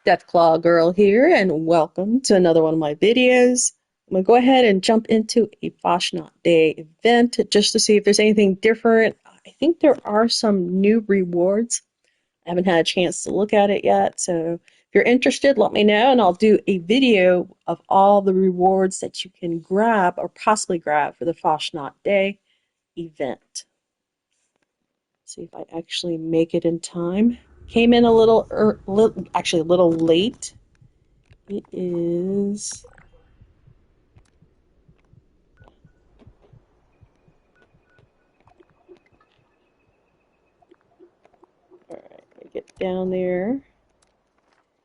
Deathclaw Girl here, and welcome to another one of my videos. I'm going to go ahead and jump into a Fasnacht Day event just to see if there's anything different. I think there are some new rewards. I haven't had a chance to look at it yet, so if you're interested, let me know, and I'll do a video of all the rewards that you can grab or possibly grab for the Fasnacht Day event. See if I actually make it in time. Came in a little, actually a little late. It is. Alright, let me get down there.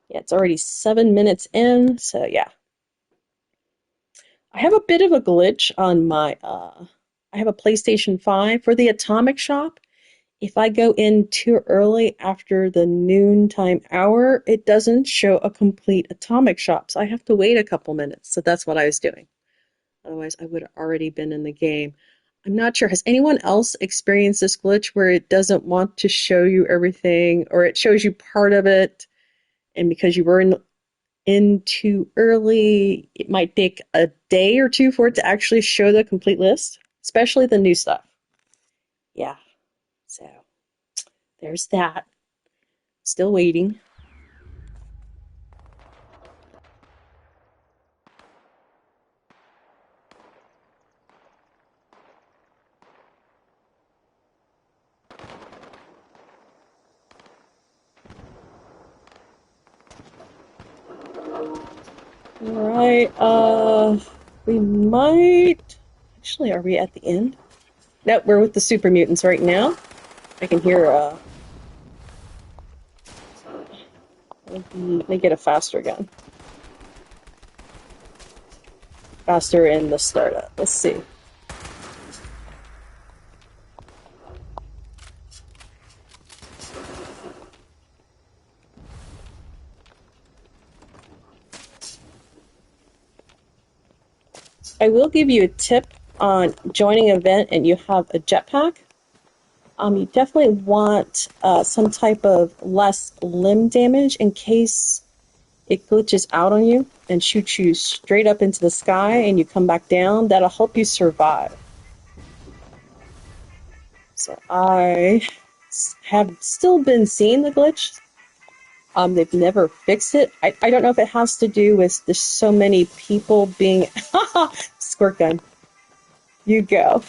Yeah, it's already 7 minutes in, so yeah. I have a bit of a glitch on my, I have a PlayStation 5 for the Atomic Shop. If I go in too early after the noontime hour, it doesn't show a complete Atomic Shop, so I have to wait a couple minutes. So that's what I was doing. Otherwise, I would have already been in the game. I'm not sure. Has anyone else experienced this glitch where it doesn't want to show you everything, or it shows you part of it, and because you were in too early, it might take a day or two for it to actually show the complete list, especially the new stuff. Yeah, so there's that. Still waiting. Alright, we might... Actually, are we at the end? Nope, we're with the super mutants right now. I can hear, let me get a faster gun. Faster in the startup. Let's see. I will give you a tip on joining an event and you have a jetpack. You definitely want some type of less limb damage in case it glitches out on you and shoots you straight up into the sky and you come back down. That'll help you survive. So I have still been seeing the glitch. They've never fixed it. I don't know if it has to do with there's so many people being... Squirt gun. You go.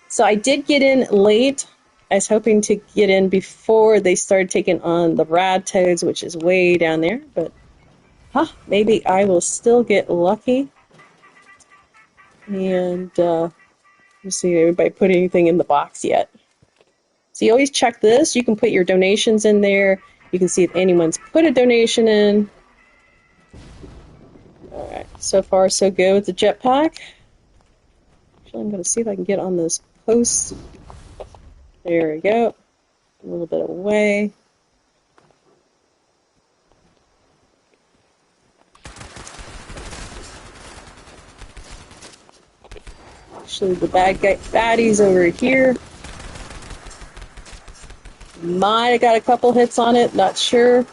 So I did get in late. I was hoping to get in before they started taking on the rad toads, which is way down there, but maybe I will still get lucky. And let's see, anybody put anything in the box yet? So you always check this. You can put your donations in there. You can see if anyone's put a donation in. Alright, so far so good with the jetpack. Actually, I'm going to see if I can get on this post. There we go. A little bit away. Actually, the bad guy baddies over here. Might have got a couple hits on it, not sure.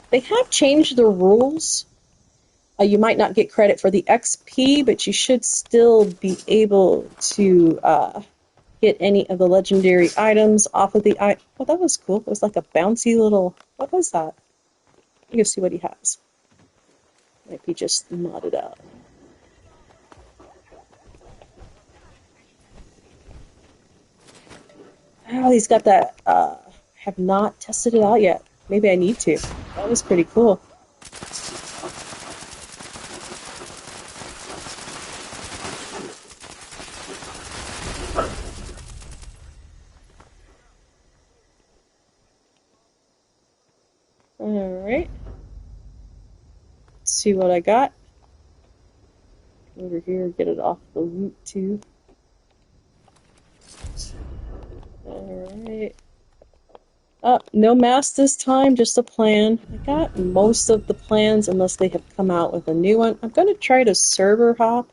They have changed the rules. You might not get credit for the XP, but you should still be able to get any of the legendary items off of the... Oh, that was cool. It was like a bouncy little... What was that? You can see what he has. Might be just modded out. Oh, he's got that... have not tested it out yet. Maybe I need to. That was pretty cool. Alright. Let's see what I got. Over here, get it off the loot too. Alright. No mask this time, just a plan. I got most of the plans unless they have come out with a new one. I'm going to try to server hop.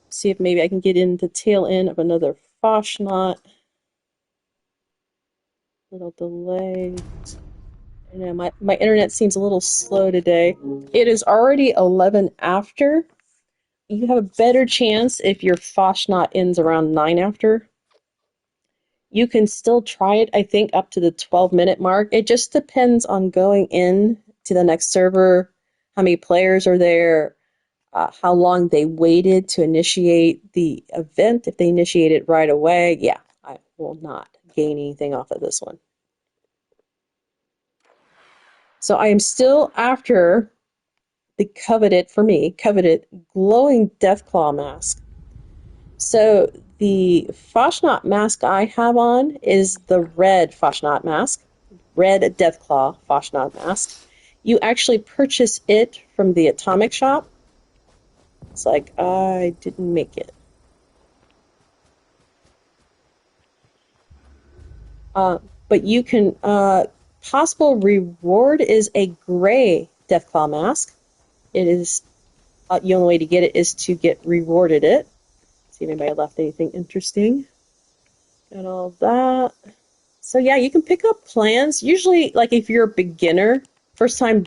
See if maybe I can get in the tail end of another Fasnacht. Alright, so far so good with the jetpack. Actually, the bad guy baddies over here. Might have got a couple hits on it, not sure. Little delay. I know my internet seems a little slow today. It is already 11 after. You have a better chance if your Fasnacht ends around 9 after. You can still try it, I think, up to the 12-minute mark. It just depends on going in to the next server, how many players are there, how long they waited to initiate the event. If they initiate it right away, yeah, I will not gain anything off of this one. So I am still after the coveted glowing Deathclaw mask. So the Fasnacht mask I have on is the red Fasnacht mask, red Deathclaw Fasnacht mask. You actually purchase it from the Atomic shop. It's like, I didn't make it. But you can, possible reward is a gray Deathclaw mask. It is, the only way to get it is to get rewarded it. See if anybody left anything interesting. Got all that. So yeah, you can pick up plans. Usually, like if you're a beginner, first time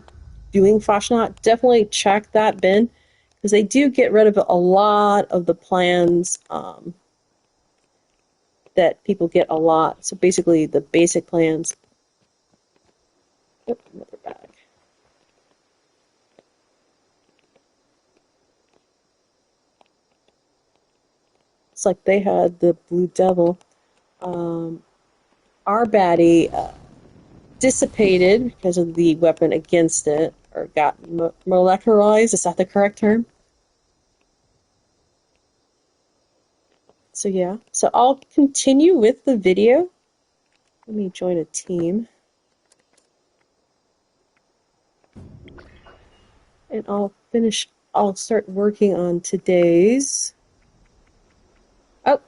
doing Fasnacht, definitely check that bin because they do get rid of a lot of the plans that people get a lot. So basically, the basic plans. Oh, another bag. It's like they had the Blue Devil. Our baddie dissipated because of the weapon against it, or got molecularized. Is that the correct term? So yeah, so I'll continue with the video. Let me join a team. And I'll start working on today's. Oh,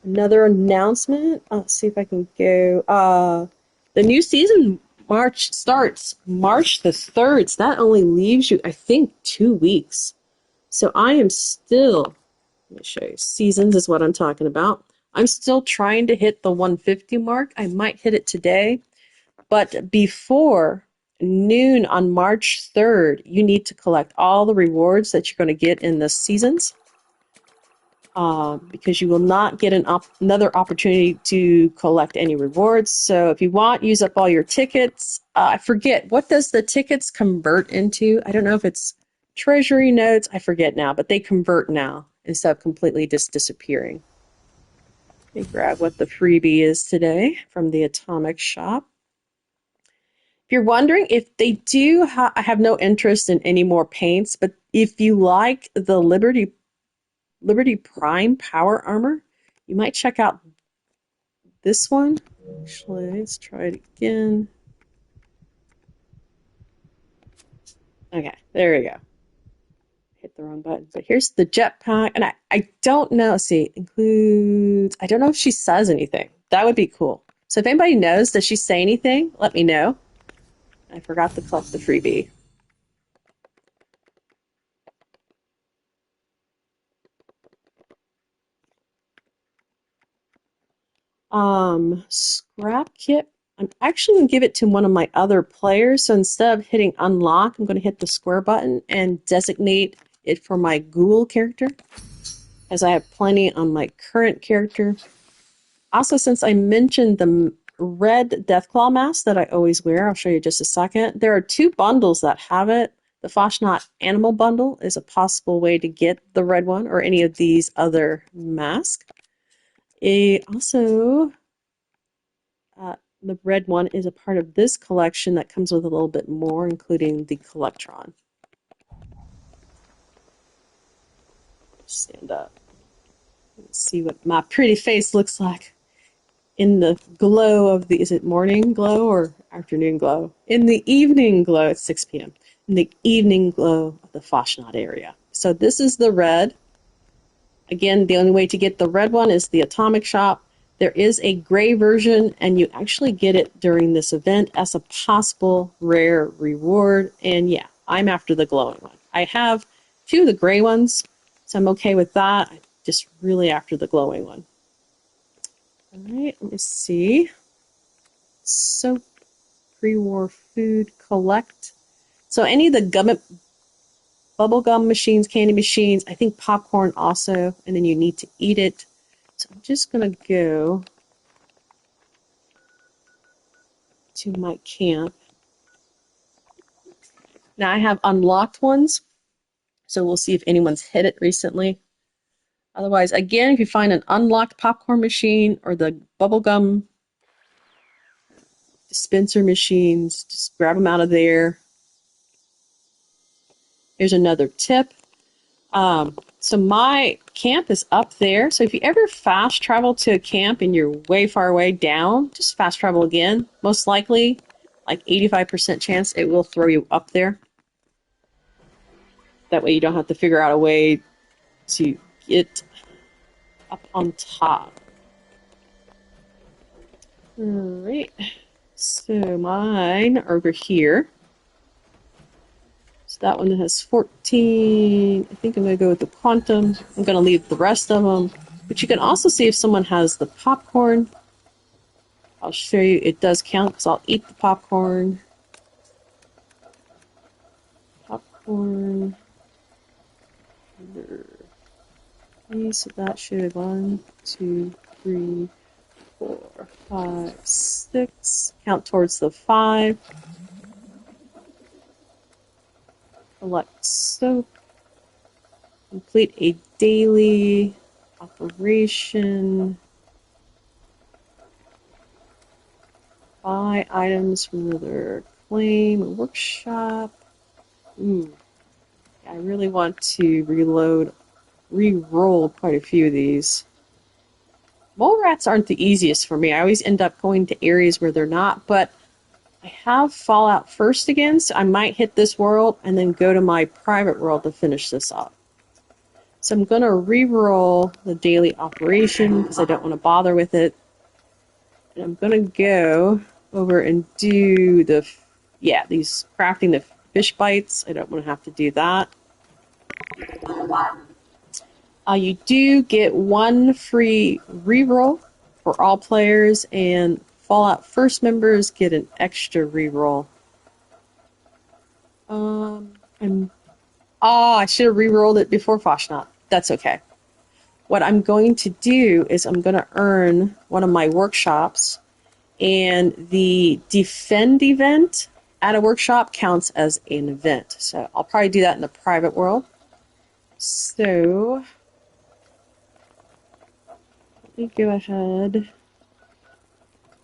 another announcement. Let's see if I can go. The new season starts March the 3rd. So that only leaves you, I think, 2 weeks. So I am still, let me show you, seasons is what I'm talking about. I'm still trying to hit the 150 mark. I might hit it today. But before noon on March 3rd, you need to collect all the rewards that you're going to get in the seasons because you will not get another opportunity to collect any rewards. So if you want, use up all your tickets. I forget, what does the tickets convert into? I don't know if it's treasury notes. I forget now, but they convert now instead of completely just disappearing. Let me grab what the freebie is today from the Atomic shop. If you're wondering if they do, I have no interest in any more paints, but if you like the Liberty Prime Power Armor, you might check out this one. Actually, let's try it again. Okay, there we go. Hit the wrong button. But here's the jetpack, and I don't know. See, includes. I don't know if she says anything. That would be cool. So if anybody knows, does she say anything? Let me know. I forgot to collect the freebie. Scrap kit. I'm actually going to give it to one of my other players. So instead of hitting unlock, I'm going to hit the square button and designate it for my ghoul character, as I have plenty on my current character. Also, since I mentioned the red Deathclaw mask that I always wear, I'll show you just a second. There are 2 bundles that have it. The Fasnacht Animal Bundle is a possible way to get the red one or any of these other masks. Also, the red one is a part of this collection that comes with a little bit more, including the Collectron. Stand up. Let's see what my pretty face looks like in the glow of the, is it morning glow or afternoon glow? In the evening glow at 6 p.m. In the evening glow of the Fasnacht area. So this is the red. Again, the only way to get the red one is the Atomic shop. There is a gray version, and you actually get it during this event as a possible rare reward. And yeah, I'm after the glowing one. I have 2 of the gray ones, so I'm okay with that. I'm just really after the glowing one. All right, let me see. soap, pre-war food, collect. So any of the bubble gum machines, candy machines, I think popcorn also, and then you need to eat it. So I'm just going to go to my camp. Now I have unlocked ones, so we'll see if anyone's hit it recently. Otherwise, again, if you find an unlocked popcorn machine or the bubblegum dispenser machines, just grab them out of there. Here's another tip. So my camp is up there. So if you ever fast travel to a camp and you're way far away down, just fast travel again. Most likely, like 85% chance, it will throw you up there. That way you don't have to figure out a way to get up on top. All right. So mine are over here. So that one has 14. I think I'm going to go with the quantum. I'm going to leave the rest of them. But you can also see if someone has the popcorn. I'll show you. It does count because I'll eat the popcorn. Popcorn. So that should 1, 2, 3, 4, 5, 6. Count towards the 5. Collect soap. Complete a daily operation. Buy items from another claim workshop. I really want to re-roll quite a few of these. Mole rats aren't the easiest for me. I always end up going to areas where they're not, but I have Fallout First again, so I might hit this world and then go to my private world to finish this up. So I'm going to re-roll the daily operation because I don't want to bother with it. And I'm going to go over and do these crafting the fish bites. I don't want to have to do that. You do get 1 free reroll for all players, and Fallout First members get an extra reroll. I should have re-rolled it before Fasnacht. That's okay. What I'm going to do is I'm going to earn one of my workshops, and the Defend event at a workshop counts as an event. So I'll probably do that in the private world. So let me go ahead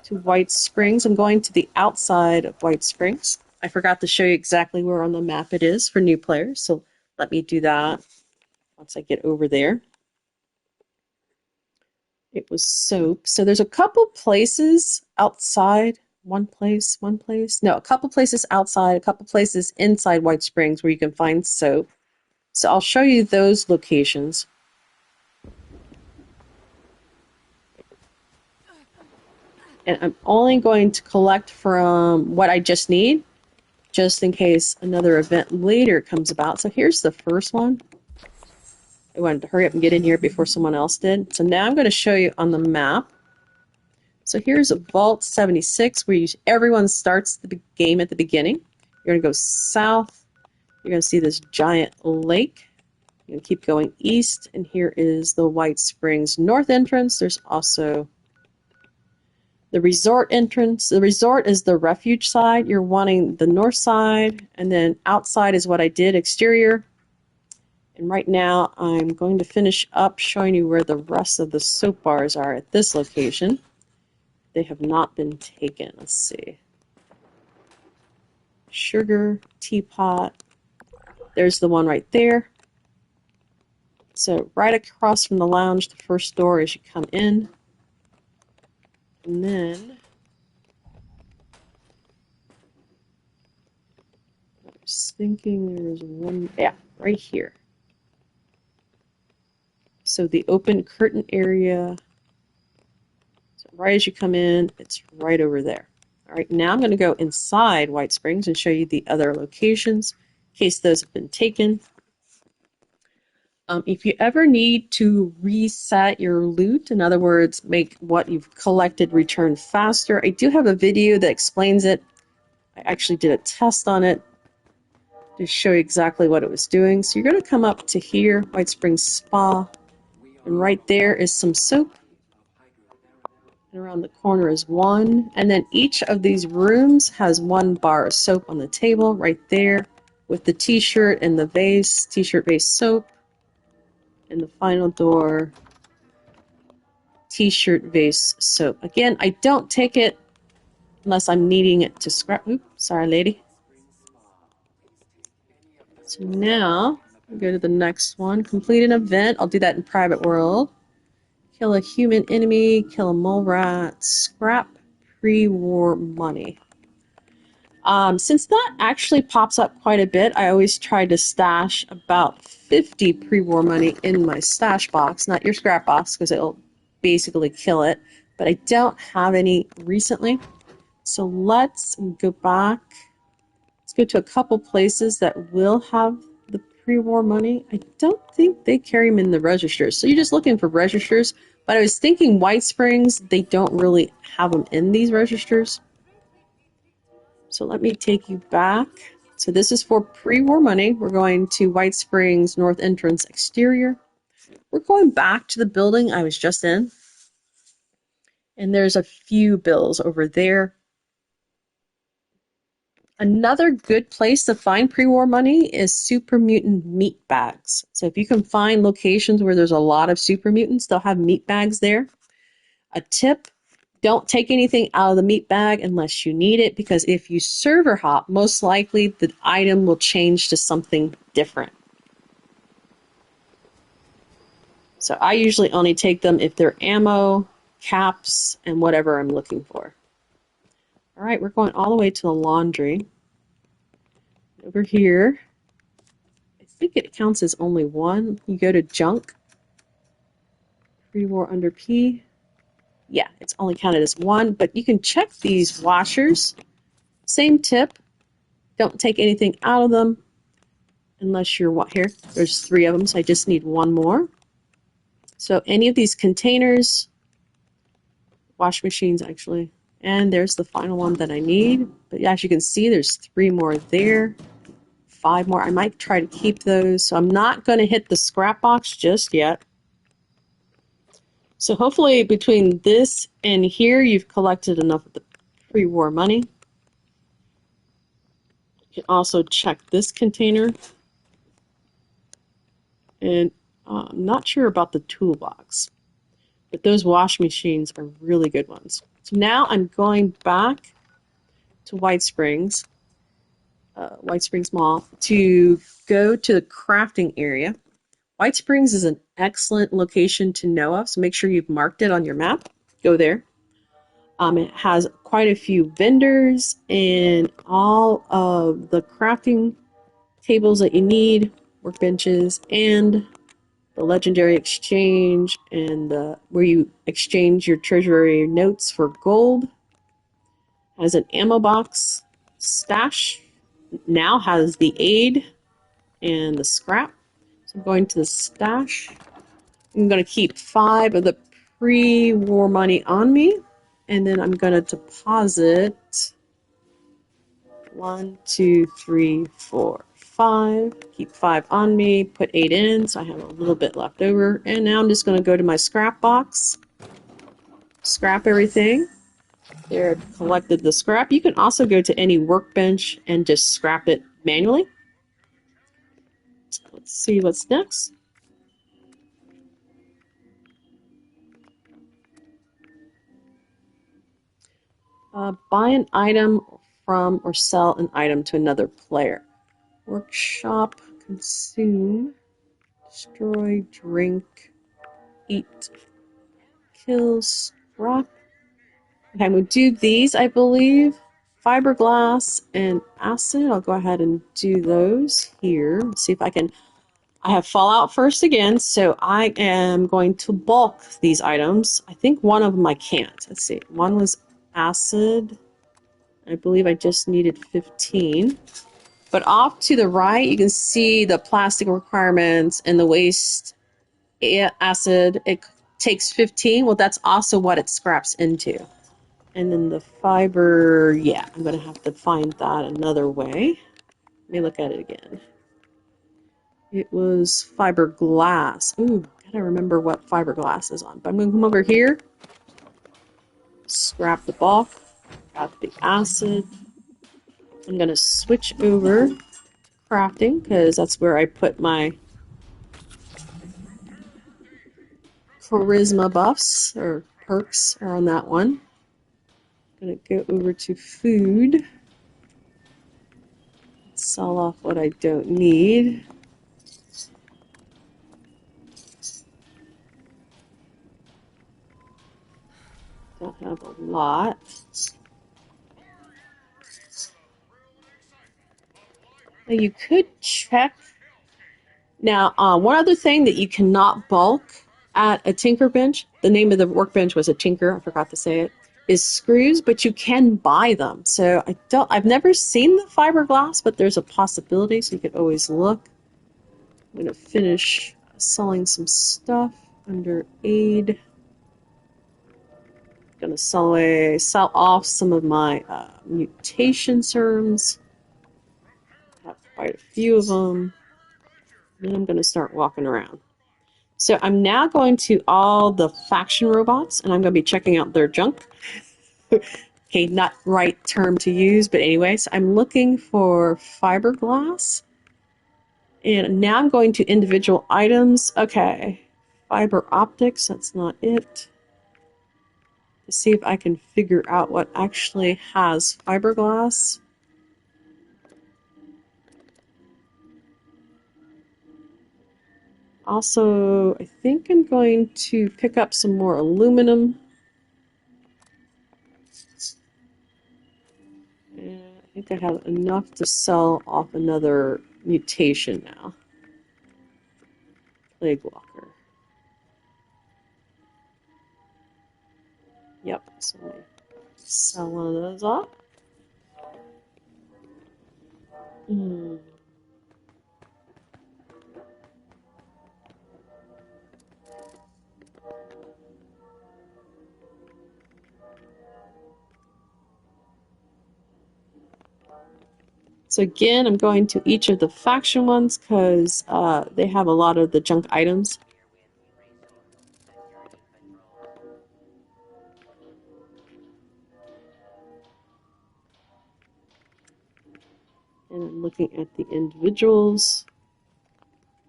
to White Springs. I'm going to the outside of White Springs. I forgot to show you exactly where on the map it is for new players, so let me do that once I get over there. It was soap. So there's a couple places outside. A couple places outside, a couple places inside White Springs where you can find soap. So I'll show you those locations. And I'm only going to collect from what I just need, just in case another event later comes about. So here's the first one. I wanted to hurry up and get in here before someone else did. So now I'm going to show you on the map. So here's a Vault 76 where everyone starts the game at the beginning. You're going to go south. You're going to see this giant lake. You're going to keep going east, and here is the White Springs north entrance. There's also the resort entrance. The resort is the refuge side. You're wanting the north side, and then outside is what I did, exterior. And right now I'm going to finish up showing you where the rest of the soap bars are at this location. They have not been taken. Let's see. Sugar, teapot. There's the one right there. So right across from the lounge, the first door as you come in. And then I was thinking there's one, right here. So the open curtain area, so right as you come in, it's right over there. All right, now I'm going to go inside White Springs and show you the other locations in case those have been taken. If you ever need to reset your loot, in other words, make what you've collected return faster, I do have a video that explains it. I actually did a test on it to show you exactly what it was doing. So you're going to come up to here, White Springs Spa, and right there is some soap. And around the corner is one. And then each of these rooms has one bar of soap on the table right there with the t-shirt and the vase, t-shirt vase soap. And the final door, t-shirt vase soap. Again, I don't take it unless I'm needing it to scrap. Oops, sorry, lady. So now, we go to the next one. Complete an event. I'll do that in private world. Kill a human enemy, kill a mole rat, scrap pre-war money. Since that actually pops up quite a bit, I always try to stash about 50 pre-war money in my stash box, not your scrap box, because it'll basically kill it. But I don't have any recently. So let's go back. Let's go to a couple places that will have the pre-war money. I don't think they carry them in the registers. So you're just looking for registers. But I was thinking White Springs, they don't really have them in these registers. So let me take you back. So this is for pre-war money. We're going to White Springs North Entrance Exterior. We're going back to the building I was just in. And there's a few bills over there. Another good place to find pre-war money is super mutant meat bags. So if you can find locations where there's a lot of super mutants, they'll have meat bags there. A tip, don't take anything out of the meat bag unless you need it, because if you server hop, most likely the item will change to something different. So I usually only take them if they're ammo, caps, and whatever I'm looking for. All right, we're going all the way to the laundry. Over here, I think it counts as only one. You go to junk, pre-war under P. Yeah, it's only counted as one, but you can check these washers. Same tip, don't take anything out of them unless you're what here. There's 3 of them, so I just need 1 more. So any of these containers, wash machines actually, and there's the final one that I need. But as you can see, there's 3 more there. 5 more. I might try to keep those. So I'm not going to hit the scrap box just yet. So hopefully between this and here, you've collected enough of the pre-war money. You can also check this container. And I'm not sure about the toolbox, but those wash machines are really good ones. So now I'm going back to White Springs Mall to go to the crafting area. White Springs is an excellent location to know of, so make sure you've marked it on your map. Go there. It has quite a few vendors and all of the crafting tables that you need, workbenches, and the legendary exchange, and where you exchange your treasury notes for gold. Has an ammo box. Stash now has the aid and the scrap. So I'm going to the stash. I'm going to keep 5 of the pre-war money on me, and then I'm going to deposit 1, 2, 3, 4, 5. Keep 5 on me, put 8 in, so I have a little bit left over. And now I'm just going to go to my scrap box, scrap everything. There, I've collected the scrap. You can also go to any workbench and just scrap it manually. So let's see what's next. Buy an item from or sell an item to another player. Workshop, consume, destroy, drink, eat, kill, scrap. Okay, I'm going to do these, I believe. Fiberglass and acid. I'll go ahead and do those here. Let's see if I can. I have Fallout first again, so I am going to bulk these items. I think one of them I can't. Let's see. One was acid. I believe I just needed 15. But off to the right, you can see the plastic requirements and the waste acid. It takes 15. Well, that's also what it scraps into. And then the fiber, yeah, I'm going to have to find that another way. Let me look at it again. It was fiberglass. Ooh, gotta remember what fiberglass is on. But I'm going to come over here, scrap the bulk, got the acid. I'm going to switch over to crafting because that's where I put my charisma buffs or perks are on that one. I'm going to go over to food. Sell off what I don't need. Don't have a lot. Now you could check. Now, one other thing that you cannot bulk at a tinker bench, the name of the workbench was a tinker, I forgot to say it, is screws, but you can buy them. So I've never seen the fiberglass, but there's a possibility, so you could always look. I'm going to finish selling some stuff under aid. Going to sell off some of my mutation serums. I have quite a few of them. And then I'm going to start walking around. So I'm now going to all the faction robots, and I'm going to be checking out their junk. Okay, not right term to use, but anyways, I'm looking for fiberglass. And now I'm going to individual items. Okay, fiber optics, that's not it. To see if I can figure out what actually has fiberglass. Also, I think I'm going to pick up some more aluminum. And I think I have enough to sell off another mutation now. Plague Walker. Yep, so I'm going to sell one of those off. So again, I'm going to each of the faction ones because they have a lot of the junk items. And I'm looking at the individuals.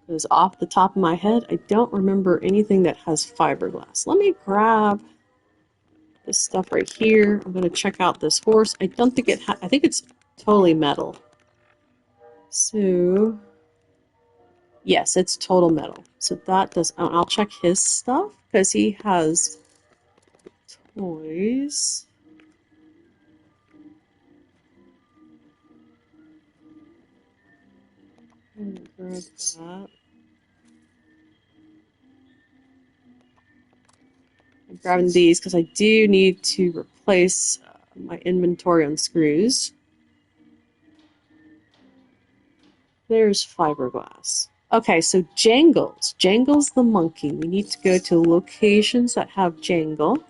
Because off the top of my head, I don't remember anything that has fiberglass. Let me grab this stuff right here. I'm going to check out this horse. I don't think it I think it's totally metal. So, yes, it's total metal. So that does, I'll check his stuff because he has toys. I'm gonna grab that. I'm grabbing these because I do need to replace my inventory on screws. There's fiberglass. Okay, so Jangles. Jangles the monkey. We need to go to locations that have Jangle.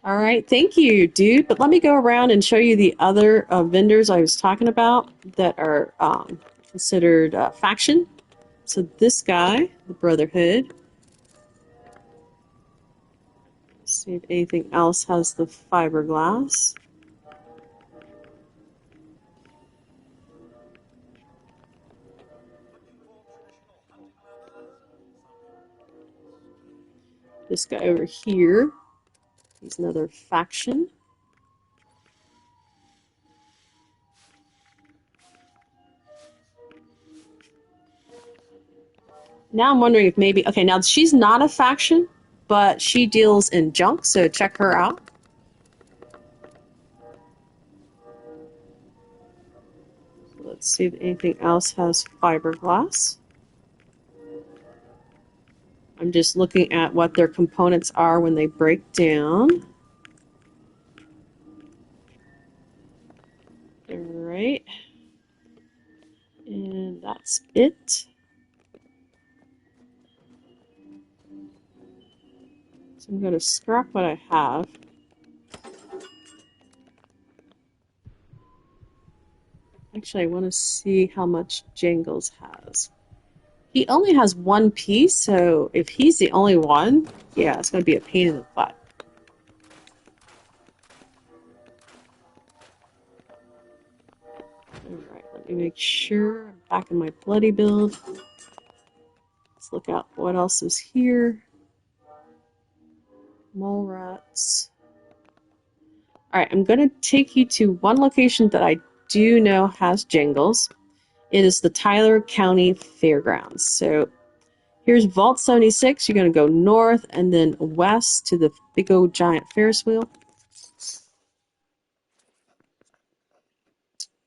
All right, thank you, dude. But let me go around and show you the other vendors I was talking about that are considered faction. So this guy, the Brotherhood. Let's see if anything else has the fiberglass. This guy over here, he's another faction. Now I'm wondering if maybe, okay, now she's not a faction, but she deals in junk, so check her out. So let's see if anything else has fiberglass. I'm just looking at what their components are when they break down. All right. And that's it. So I'm going to scrap what I have. Actually, I want to see how much Jangles has. He only has one piece, so if he's the only one, yeah, it's going to be a pain in the butt. Alright, let me make sure I'm back in my bloody build. Let's look out what else is here. Mole rats. Alright, I'm going to take you to one location that I do know has Jangles. It is the Tyler County Fairgrounds. So here's Vault 76. You're going to go north and then west to the big old giant Ferris wheel.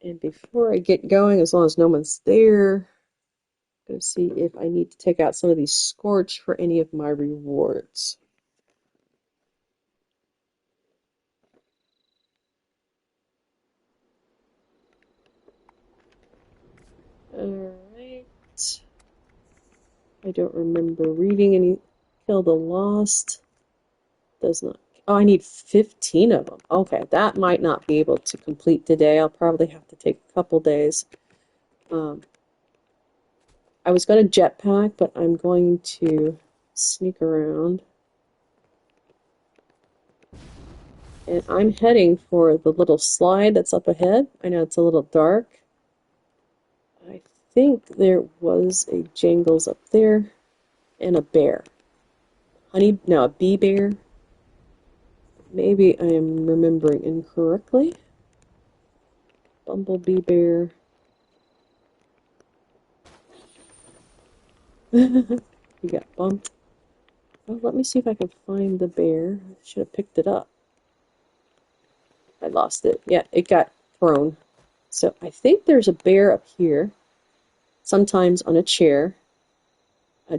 And before I get going, as long as no one's there, I'm going to see if I need to take out some of these Scorch for any of my rewards. Alright. I don't remember reading any. Kill the Lost. Does not. Oh, I need 15 of them. Okay, that might not be able to complete today. I'll probably have to take a couple days. I was going to jetpack, but I'm going to sneak around. And I'm heading for the little slide that's up ahead. I know it's a little dark. I think there was a Jangles up there and a bear. A bee bear. Maybe I am remembering incorrectly. Bumblebee bear. He got bumped. Oh, let me see if I can find the bear. I should have picked it up. I lost it. Yeah, it got thrown. So I think there's a bear up here, sometimes on a chair.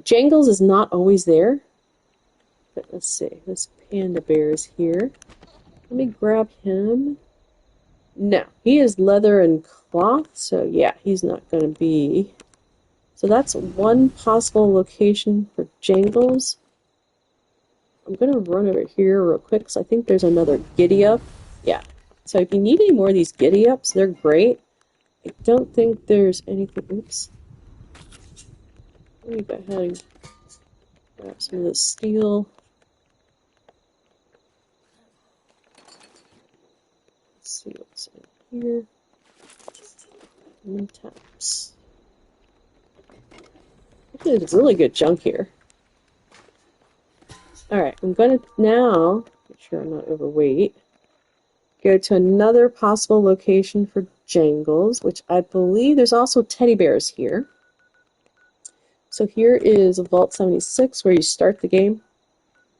Jangles is not always there. But let's see. This panda bear is here. Let me grab him. No, he is leather and cloth, so yeah, he's not going to be. So that's one possible location for Jangles. I'm going to run over here real quick because I think there's another Giddy Up. Yeah. So if you need any more of these Giddy Ups, they're great. I don't think there's anything. Oops. Let me go ahead and grab some of this steel. Let's see what's in here. And taps. There's really good junk here. Alright, I'm going to now, make sure I'm not overweight, go to another possible location for Jangles, which I believe there's also teddy bears here. So here is Vault 76 where you start the game.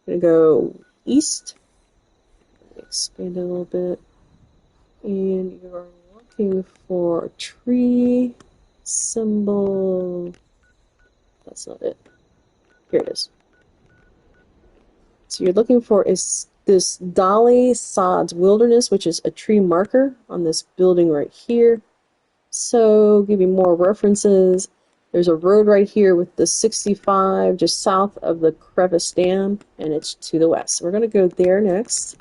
I'm going to go east, expand it a little bit, and you're looking for a tree symbol. That's not it. Here it is. So you're looking for is this Dolly Sod's Wilderness, which is a tree marker on this building right here. So give you more references. There's a road right here with the 65 just south of the Crevice Dam, and it's to the west. So we're going to go there next.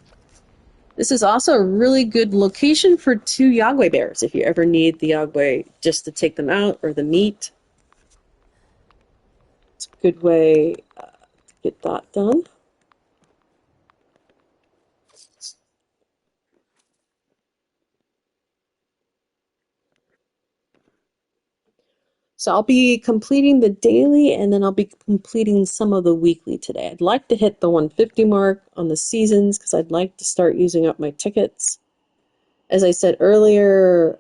This is also a really good location for 2 Yagway bears if you ever need the Yagway just to take them out or the meat. It's a good way to get that done. So I'll be completing the daily, and then I'll be completing some of the weekly today. I'd like to hit the 150 mark on the seasons because I'd like to start using up my tickets. As I said earlier,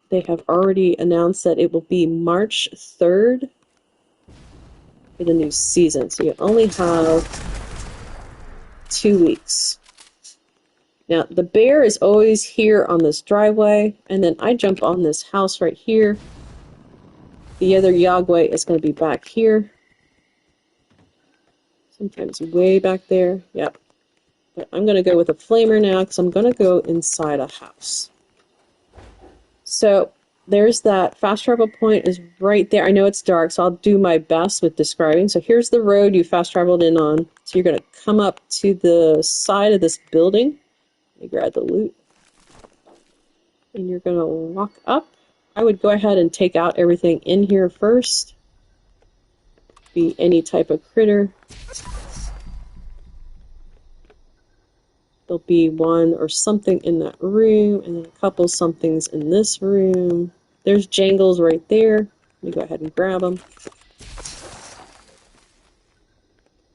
they have already announced that it will be March 3rd for the new season. So you only have 2 weeks. Now, the bear is always here on this driveway, and then I jump on this house right here. The other Yagway is going to be back here. Sometimes way back there. Yep. But I'm going to go with a flamer now because I'm going to go inside a house. So there's that fast travel point is right there. I know it's dark, so I'll do my best with describing. So here's the road you fast traveled in on. So you're going to come up to the side of this building. Let me grab the loot. And you're going to walk up. I would go ahead and take out everything in here first. Be any type of critter. There'll be one or something in that room, and then a couple somethings in this room. There's Jangles right there. Let me go ahead and grab them.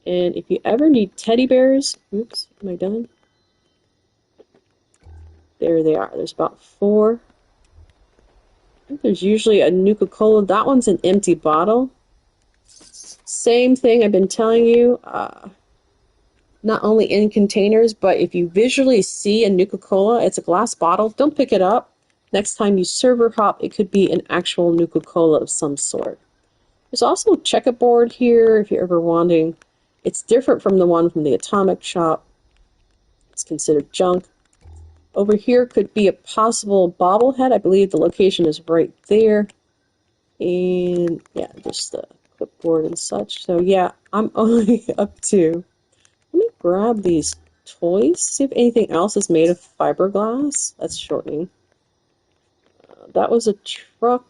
And if you ever need teddy bears, oops, am I done? There they are. There's about 4. I think there's usually a Nuka-Cola. That one's an empty bottle. Same thing I've been telling you. Not only in containers, but if you visually see a Nuka-Cola, it's a glass bottle, don't pick it up. Next time you server hop, it could be an actual Nuka-Cola of some sort. There's also a checkerboard here if you're ever wanting. It's different from the one from the Atomic shop. It's considered junk. Over here could be a possible bobblehead. I believe the location is right there. And yeah, just the clipboard and such. So yeah, I'm only up to... Let me grab these toys, see if anything else is made of fiberglass. That's shortening. That was a truck.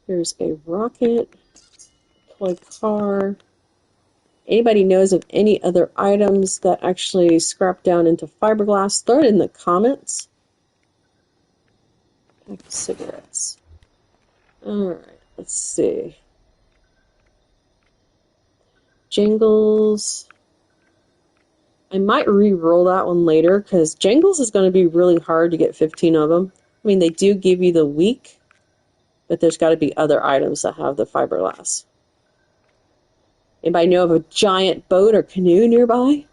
There's a rocket, toy car. Anybody knows of any other items that actually scrap down into fiberglass? Throw it in the comments. Pack of cigarettes. Alright, let's see. Jangles. I might re-roll that one later because Jangles is going to be really hard to get 15 of them. I mean, they do give you the week, but there's got to be other items that have the fiberglass. Anybody know of a giant boat or canoe nearby?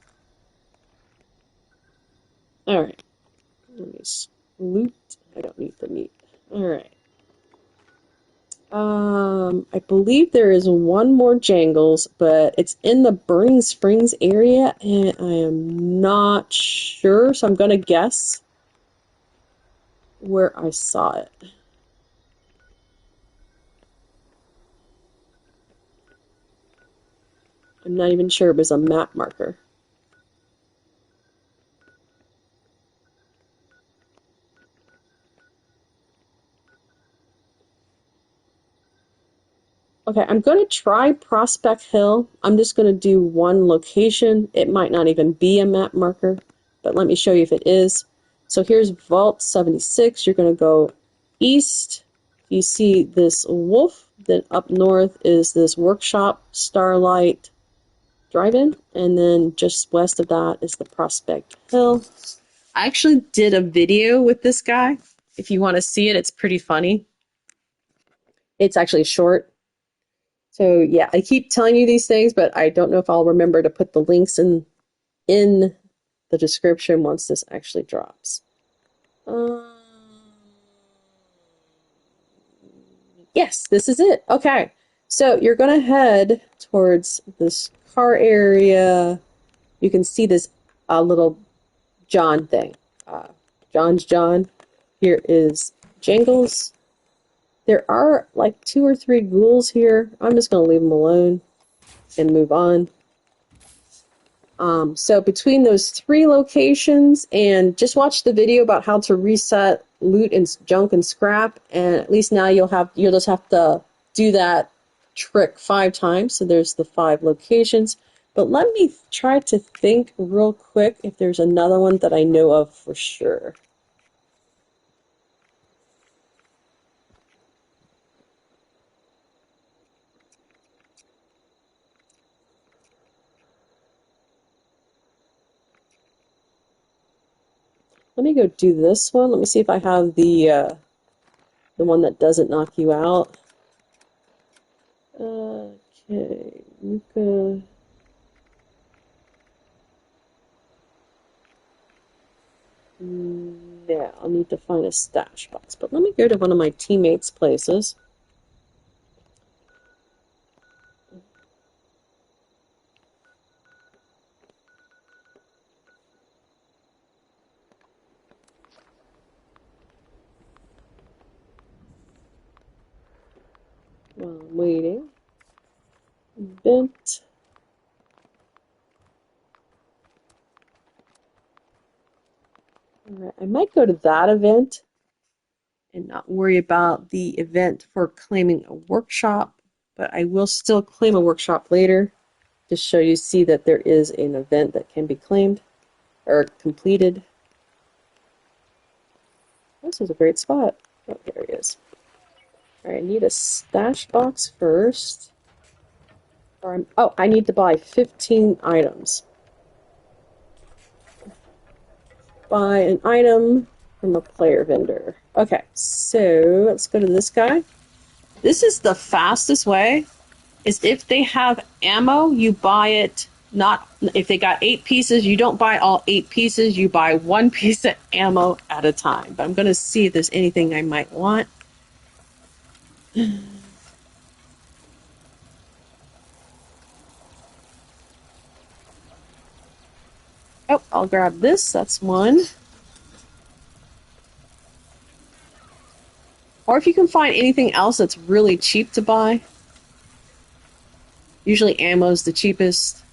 Alright. Let me loot. I don't need the meat. Alright. I believe there is one more Jangles, but it's in the Burning Springs area, and I am not sure, so I'm going to guess where I saw it. I'm not even sure it was a map marker. Okay, I'm going to try Prospect Hill. I'm just going to do one location. It might not even be a map marker, but let me show you if it is. So here's Vault 76. You're going to go east. You see this wolf. Then up north is this workshop, Starlight Drive-In. And then just west of that is the Prospect Hill. I actually did a video with this guy. If you want to see it, it's pretty funny. It's actually short. So yeah, I keep telling you these things, but I don't know if I'll remember to put the links in the description once this actually drops. Yes, this is it. Okay, so you're gonna head towards this car area. You can see this little John thing. John's John. Here is Jangles. There are like 2 or 3 ghouls here. I'm just gonna leave them alone and move on. So between those 3 locations, and just watch the video about how to reset loot and junk and scrap, and at least now you'll just have to do that trick 5 times. So there's the 5 locations. But let me try to think real quick if there's another one that I know of for sure. Let me go do this one. Let me see if I have the one that doesn't knock you out. Okay, Luca. Yeah, I'll need to find a stash box. But let me go to one of my teammates' places. while I'm waiting. Event. Alright, I might go to that event and not worry about the event for claiming a workshop, but I will still claim a workshop later to show you see that there is an event that can be claimed or completed. This is a great spot. Oh, there it is. Alright, I need a stash box first. Oh, I need to buy 15 items. Buy an item from a player vendor. Okay, so let's go to this guy. This is the fastest way, is if they have ammo, you buy it. Not if they got 8 pieces, you don't buy all 8 pieces, you buy 1 piece of ammo at a time. But I'm going to see if there's anything I might want. Oh, I'll grab this. That's one. Or if you can find anything else that's really cheap to buy. Usually ammo's the cheapest.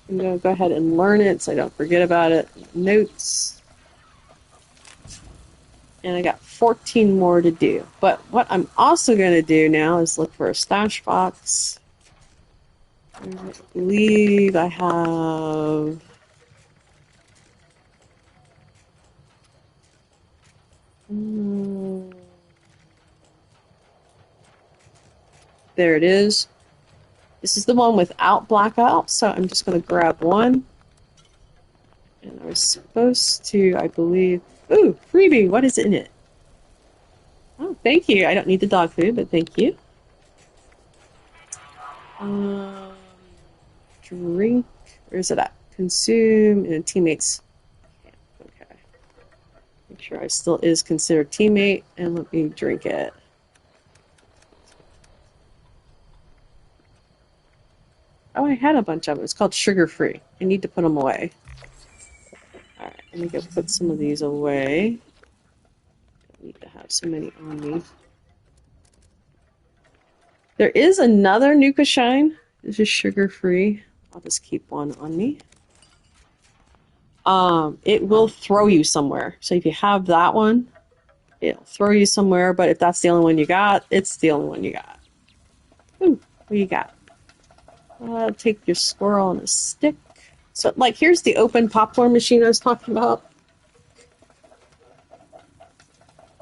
I'm going to go ahead and learn it so I don't forget about it. Notes. And I got 14 more to do. But what I'm also going to do now is look for a stash box. I believe I have... There it is. This is the one without blackout, so I'm just going to grab one. And I was supposed to, I believe... Ooh, freebie! What is in it? Oh, thank you. I don't need the dog food, but thank you. Drink. Where is it at? Consume and teammates. Okay. Make sure I still is considered teammate, and let me drink it. Oh, I had a bunch of them. It's called sugar-free. I need to put them away. Alright, let me go put some of these away. Don't need to have so many on me. There is another Nuka Shine. This is sugar-free. I'll just keep one on me. It will throw you somewhere. So if you have that one, it'll throw you somewhere, but if that's the only one you got, it's the only one you got. Ooh, what do you got? Take your squirrel on a stick. So, like, here's the open popcorn machine I was talking about.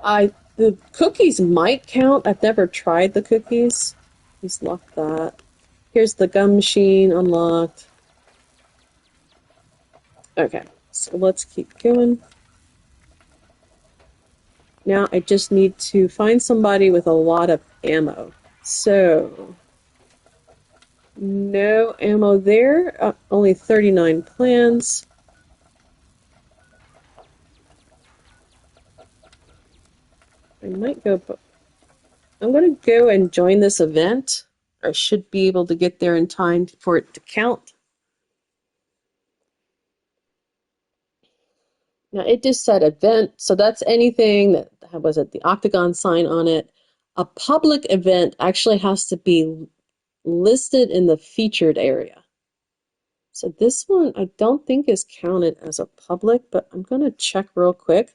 The cookies might count. I've never tried the cookies. He's locked that. Here's the gum machine unlocked. Okay, so let's keep going. Now I just need to find somebody with a lot of ammo. So, no ammo there. Only 39 plans. I might go... I'm going to go and join this event. I should be able to get there in time for it to count. Now, it just said event, so that's anything that was at the octagon sign on it. A public event actually has to be listed in the featured area. So this one I don't think is counted as a public, but I'm going to check real quick.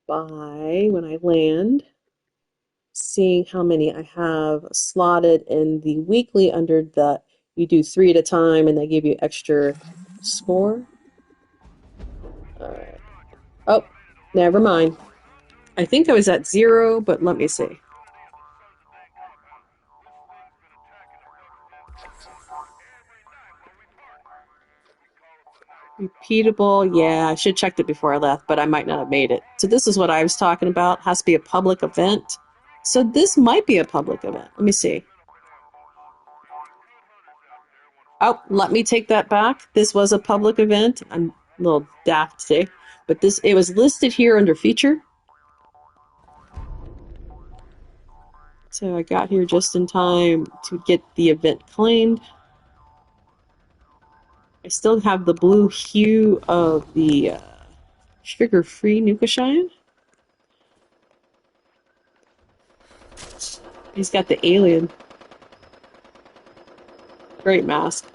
By when I land, seeing how many I have slotted in the weekly under the, you do 3 at a time and they give you extra score. Alright. Oh, never mind. I think I was at 0, but let me see. Repeatable, yeah, I should have checked it before I left, but I might not have made it. So this is what I was talking about. Has to be a public event. So this might be a public event. Let me see. Oh, let me take that back. This was a public event. I'm a little daft today, but it was listed here under feature. So I got here just in time to get the event claimed. I still have the blue hue of the sugar-free Nuka Shine. He's got the alien. Great mask.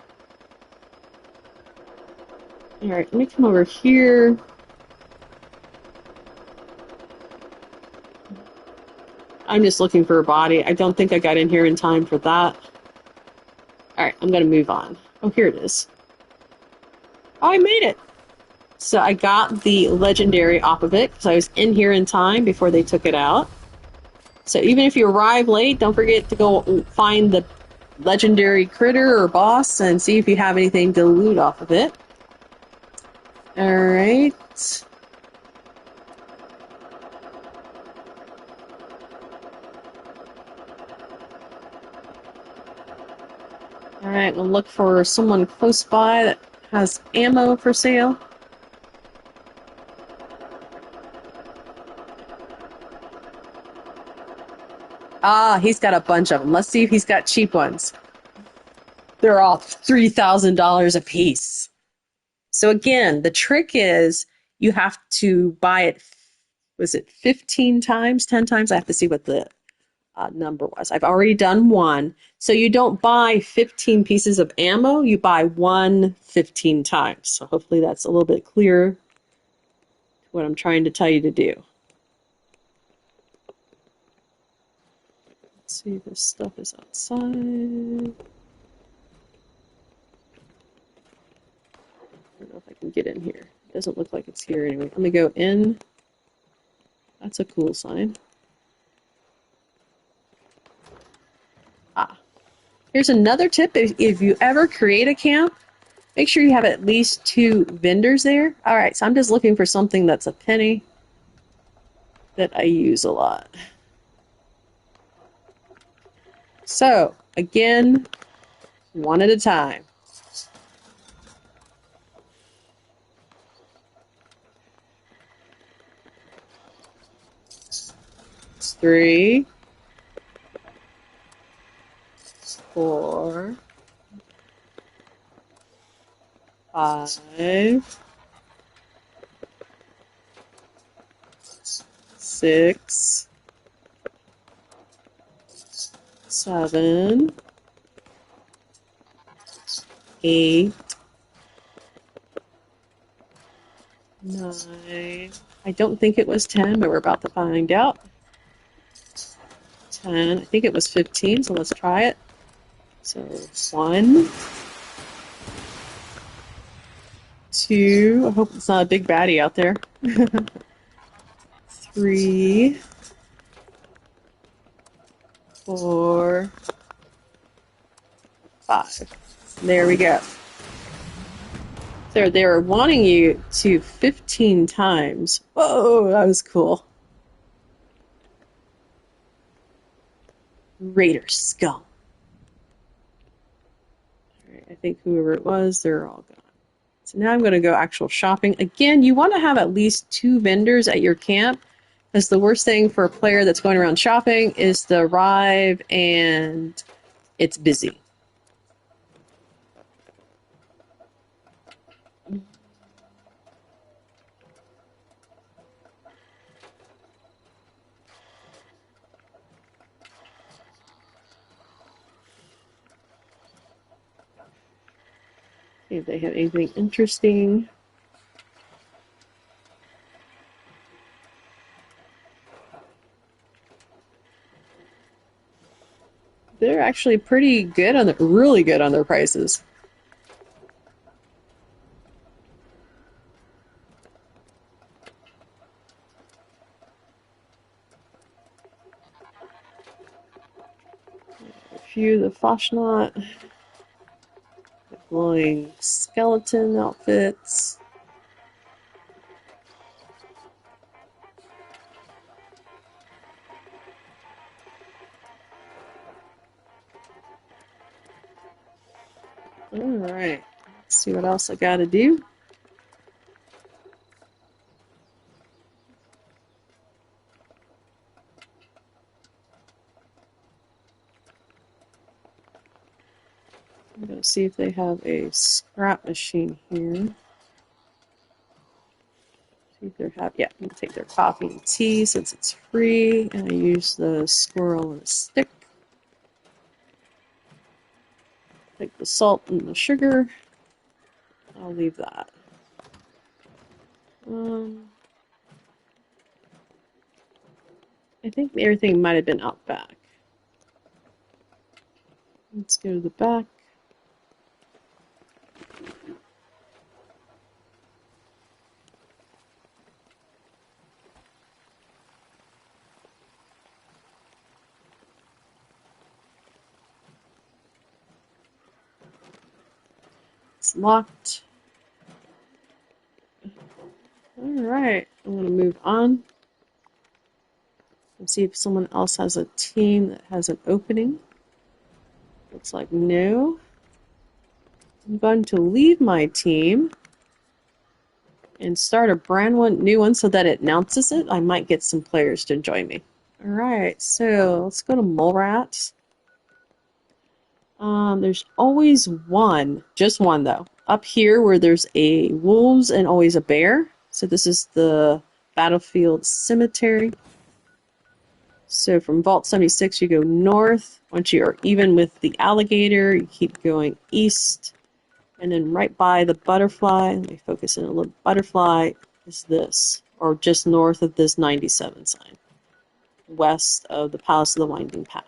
Alright, let me come over here. I'm just looking for a body. I don't think I got in here in time for that. Alright, I'm going to move on. Oh, here it is. Oh, I made it! So I got the legendary Apocalyptic, because I was in here in time before they took it out. So even if you arrive late, don't forget to go find the legendary critter or boss and see if you have anything to loot off of it. Alright. Alright, we'll look for someone close by that has ammo for sale. Ah, he's got a bunch of them. Let's see if he's got cheap ones. They're all $3,000 a piece. So again, the trick is you have to buy it, was it 15 times, 10 times? I have to see what the number was. I've already done one. So you don't buy 15 pieces of ammo, you buy one 15 times. So hopefully that's a little bit clearer what I'm trying to tell you to do. Let's see if this stuff is outside. I don't know if I can get in here. It doesn't look like it's here anyway. Let me go in. That's a cool sign. Ah. Here's another tip. If you ever create a camp, make sure you have at least 2 vendors there. Alright, so I'm just looking for something that's a penny that I use a lot. So, again, one at a time. It's 3, 4, 5, 6, 7, 8, 9. I don't think it was 10, but we're about to find out. 10. I think it was 15, so let's try it. So 1, 2. I hope it's not a big baddie out there. 3, 4, 5. There we go. So they were wanting you to 15 times. Whoa, that was cool. Raider scum. All right, I think whoever it was, they're all gone. So now I'm going to go actual shopping. Again, you want to have at least 2 vendors at your camp, because the worst thing for a player that's going around shopping is to arrive and it's busy. See if they have anything interesting. They're actually pretty good on really good on their prices. A few of the Fasnacht, the glowing skeleton outfits. Alright, let's see what else I gotta do. I'm gonna see if they have a scrap machine here. See if they have, yeah, I'm gonna take their coffee and tea since it's free, and I use the squirrel and a stick. Take the salt and the sugar. I'll leave that. I think everything might have been out back. Let's go to the back. It's locked. Alright, I'm going to move on and see if someone else has a team that has an opening. Looks like no. I'm going to leave my team and start a brand new one so that it announces it. I might get some players to join me. Alright, so let's go to mole rats. There's always one, just one though, up here where there's a wolves and always a bear. So this is the battlefield cemetery. So from Vault 76 you go north. Once you are even with the alligator, you keep going east. And then right by the butterfly, let me focus in a little, butterfly is this, or just north of this 97 sign, west of the Palace of the Winding Path.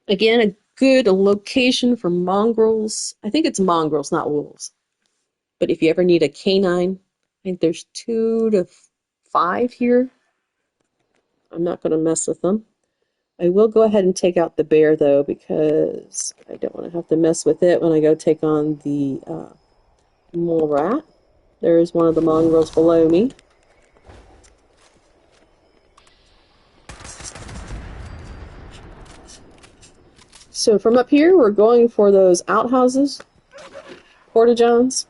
Again, a good location for mongrels. I think it's mongrels, not wolves. But if you ever need a canine, I think there's 2 to 5 here. I'm not going to mess with them. I will go ahead and take out the bear, though, because I don't want to have to mess with it when I go take on the mole rat. There is one of the mongrels below me. So from up here, we're going for those outhouses, porta-johns.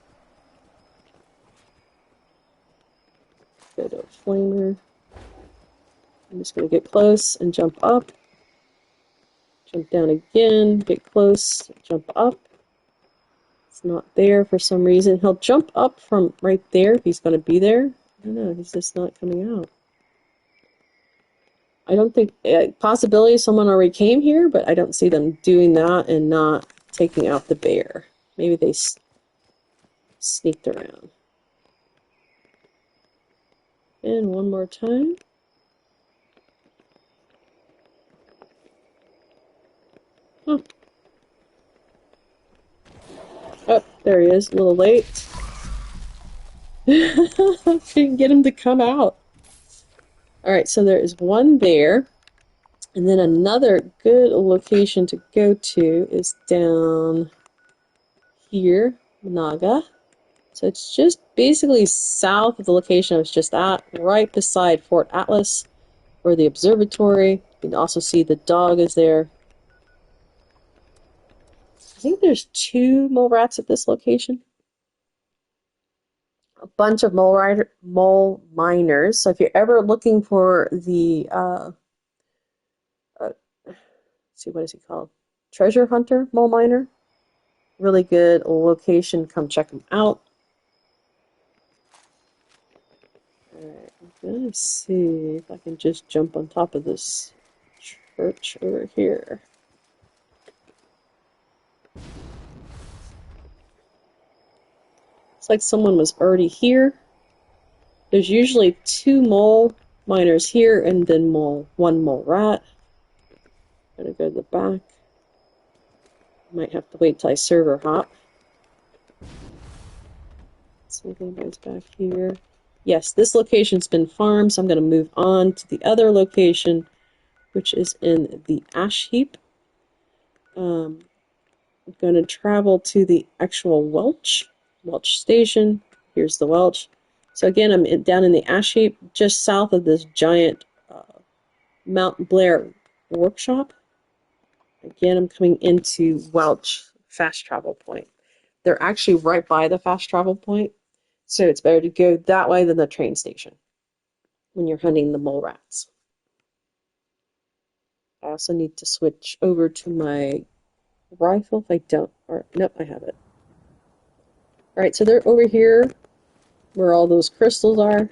Go to a flamer. I'm just going to get close and jump up. Jump down again, get close, jump up. It's not there for some reason. He'll jump up from right there if he's going to be there. I don't know, he's just not coming out. I don't think, possibility someone already came here, but I don't see them doing that and not taking out the bear. Maybe they sneaked around. And one more time. Huh. Oh, there he is, a little late. Didn't get him to come out. Alright, so there is one there. And then another good location to go to is down here, Naga. So it's just basically south of the location I was just at, right beside Fort Atlas, or the observatory. You can also see the dog is there. I think there's 2 mole rats at this location. A bunch of mole miners. So if you're ever looking for the, let's see, what is he called? Treasure hunter mole miner. Really good location. Come check them out. Alright, I'm gonna see if I can just jump on top of this church over here. Looks like someone was already here. There's usually 2 mole miners here and then one mole rat. I'm gonna go to the back. Might have to wait till I server hop. Let's see if anybody's back here. Yes, this location's been farmed, so I'm going to move on to the other location, which is in the ash heap. I'm going to travel to the actual Welch station. Here's the Welch. So again, I'm down in the ash heap, just south of this giant Mount Blair workshop. Again, I'm coming into Welch fast travel point. They're actually right by the fast travel point, so it's better to go that way than the train station when you're hunting the mole rats. I also need to switch over to my rifle if I don't, or nope, I have it. Alright, so they're over here where all those crystals are.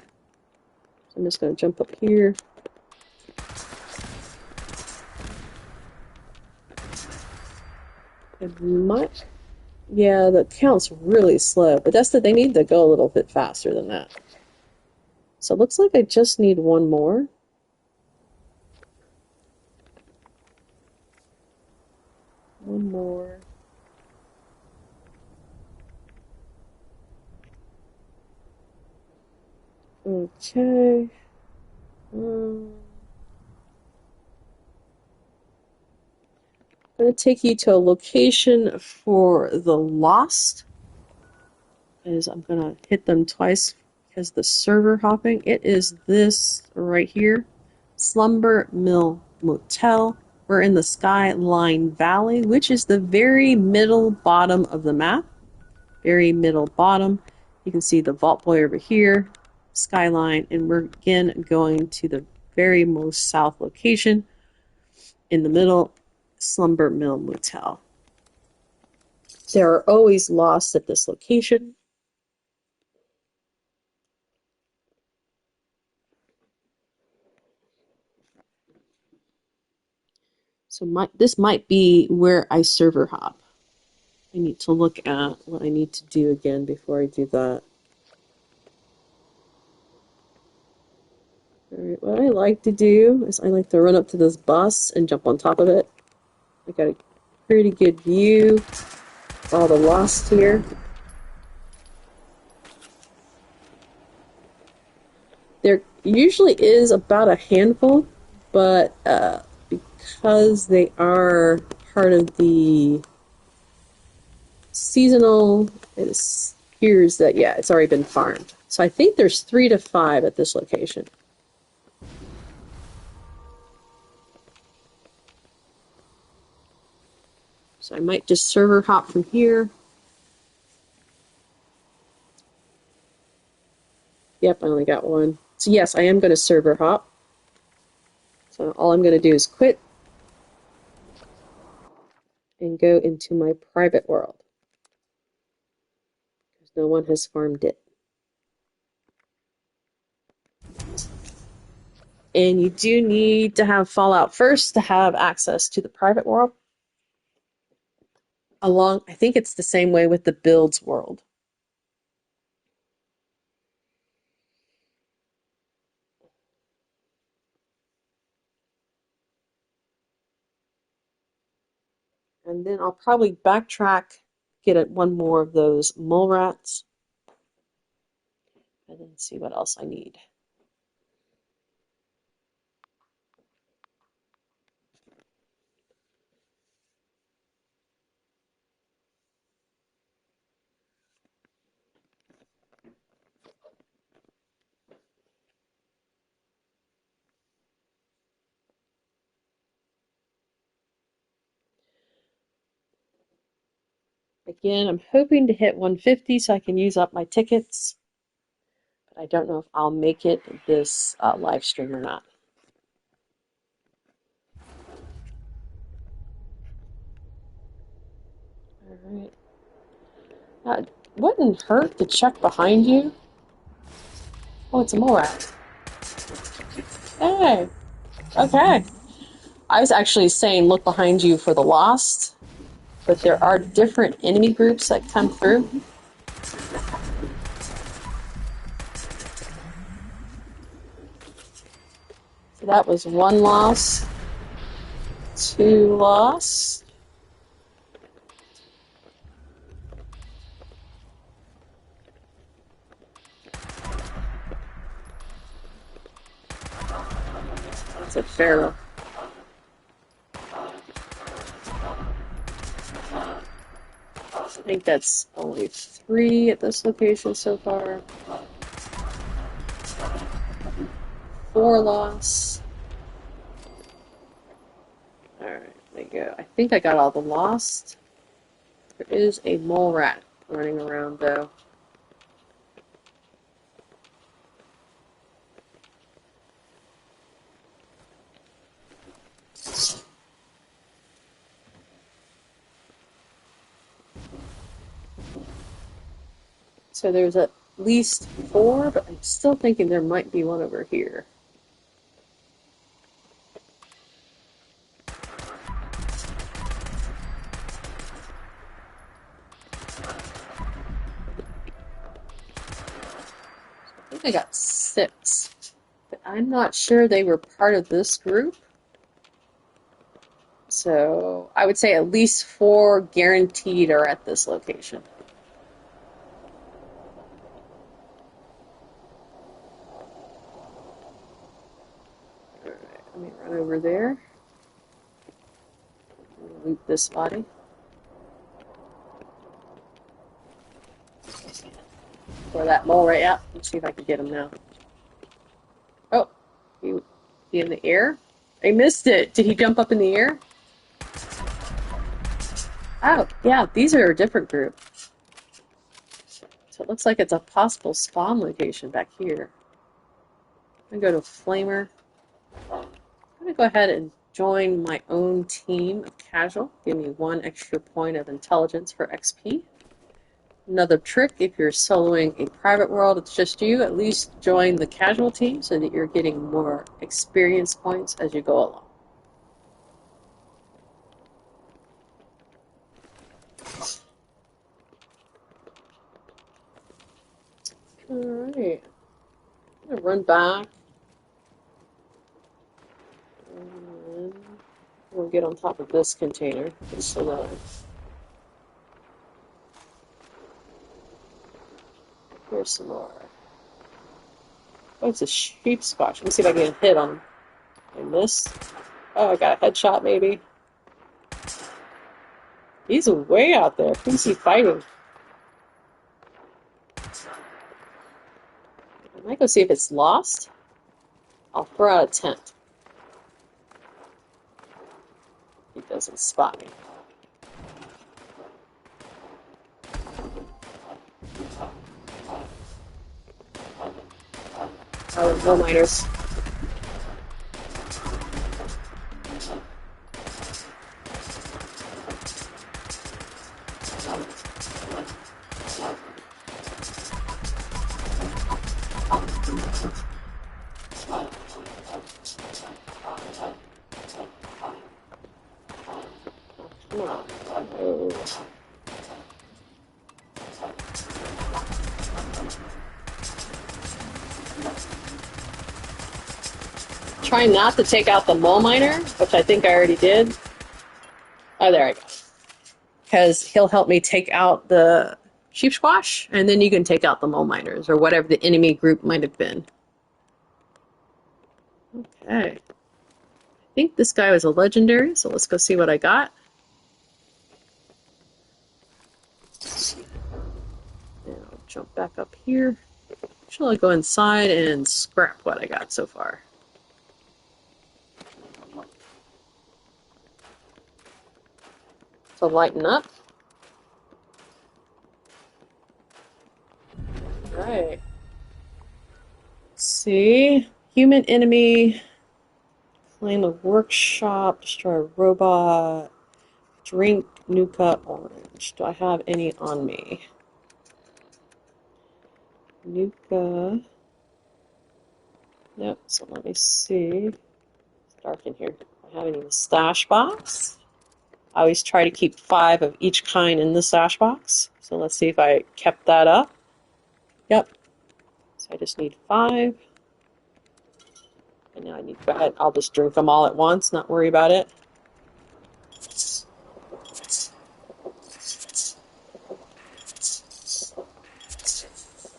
So I'm just going to jump up here. It might, yeah, the count's really slow, but that's they need to go a little bit faster than that. So it looks like I just need one more. One more. Okay. I'm going to take you to a location for the Lost. Is I'm going to hit them twice because the server hopping. It is this right here. Slumber Mill Motel. We're in the Skyline Valley, which is the very middle bottom of the map. Very middle bottom. You can see the Vault Boy over here, Skyline, and we're again going to the very most south location in the middle, Slumber Mill Motel. There are always lost at this location. So this might be where I server hop. I need to look at what I need to do again before I do that. Alright, what I like to do is I like to run up to this bus and jump on top of it. I got a pretty good view of all the lost here. There usually is about a handful, but because they are part of the seasonal, it appears that, yeah, it's already been farmed. So I think there's 3 to 5 at this location. So I might just server hop from here. Yep, I only got one. So yes, I am going to server hop. So all I'm going to do is quit and go into my private world, because no one has farmed it. And you do need to have Fallout first to have access to the private world. I think it's the same way with the builds world. And then I'll probably backtrack, get one more of those mole rats, and then see what else I need. Again, I'm hoping to hit 150 so I can use up my tickets, but I don't know if I'll make it this live stream or not. All right. It wouldn't hurt to check behind you. Oh, it's a mole rat. Hey. Okay. I was actually saying look behind you for the lost, but there are different enemy groups that come through. So that was 1 loss, 2 loss. That's a pharaoh. I think that's only 3 at this location so far. 4 loss. Alright, There you go. I think I got all the lost. There is a mole rat running around though. So there's at least 4, but I'm still thinking there might be one over here. I think I got 6, but I'm not sure they were part of this group. So I would say at least 4 guaranteed are at this location. All right, let me run over there. Loot this body. Or that mole right out. Let's see if I can get him now. Oh, he in the air? I missed it. Did he jump up in the air? Oh, yeah, these are a different group. So it looks like it's a possible spawn location back here. I'm going to go to Flamer. I'm going to go ahead and join my own team of casual. Give me 1 extra point of intelligence for XP. Another trick, if you're soloing a private world, it's just you, at least join the casual team so that you're getting more experience points as you go along. Alright. I'm going to run back. And we'll get on top of this container. Just so that here's some more. Oh, it's a sheep squash. Let me see if I can get a hit on him. I missed. Oh, I got a headshot maybe. He's way out there. Who's he fighting? I might go see if it's lost. I'll throw out a tent. He doesn't spot me. Oh, no miners. Come on. Oh. Try not to take out the mole miner, which I think I already did. Oh, there I go. Because he'll help me take out the sheep squash, and then you can take out the mole miners, or whatever the enemy group might have been. Okay. I think this guy was a legendary, so let's go see what I got. And I'll jump back up here. Shall I go inside and scrap what I got so far? To lighten up. Right. Let's see. Human enemy. Claim a workshop. Destroy a robot. Drink Nuka orange. Do I have any on me? Nuka. Nope. So let me see. It's dark in here. Do I have any in the stash box? I always try to keep 5 of each kind in the stash box. So let's see if I kept that up. Yep. So I just need 5. And now I need to go ahead. I'll just drink them all at once, not worry about it.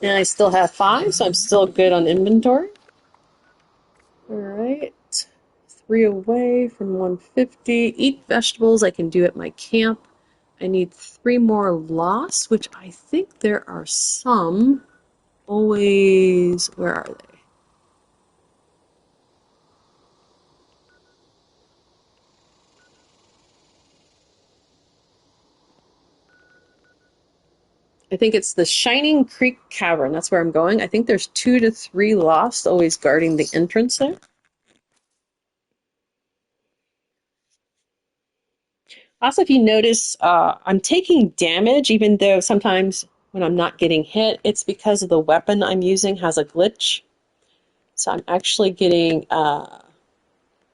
And I still have 5, so I'm still good on inventory. Alright. 3 away from 150. Eat vegetables I can do at my camp. I need 3 more lost, which I think there are some. Always, where are they? I think it's the Shining Creek Cavern. That's where I'm going. I think there's 2 to 3 lost always guarding the entrance there. Also, if you notice, I'm taking damage even though sometimes when I'm not getting hit, it's because of the weapon I'm using has a glitch. So I'm actually getting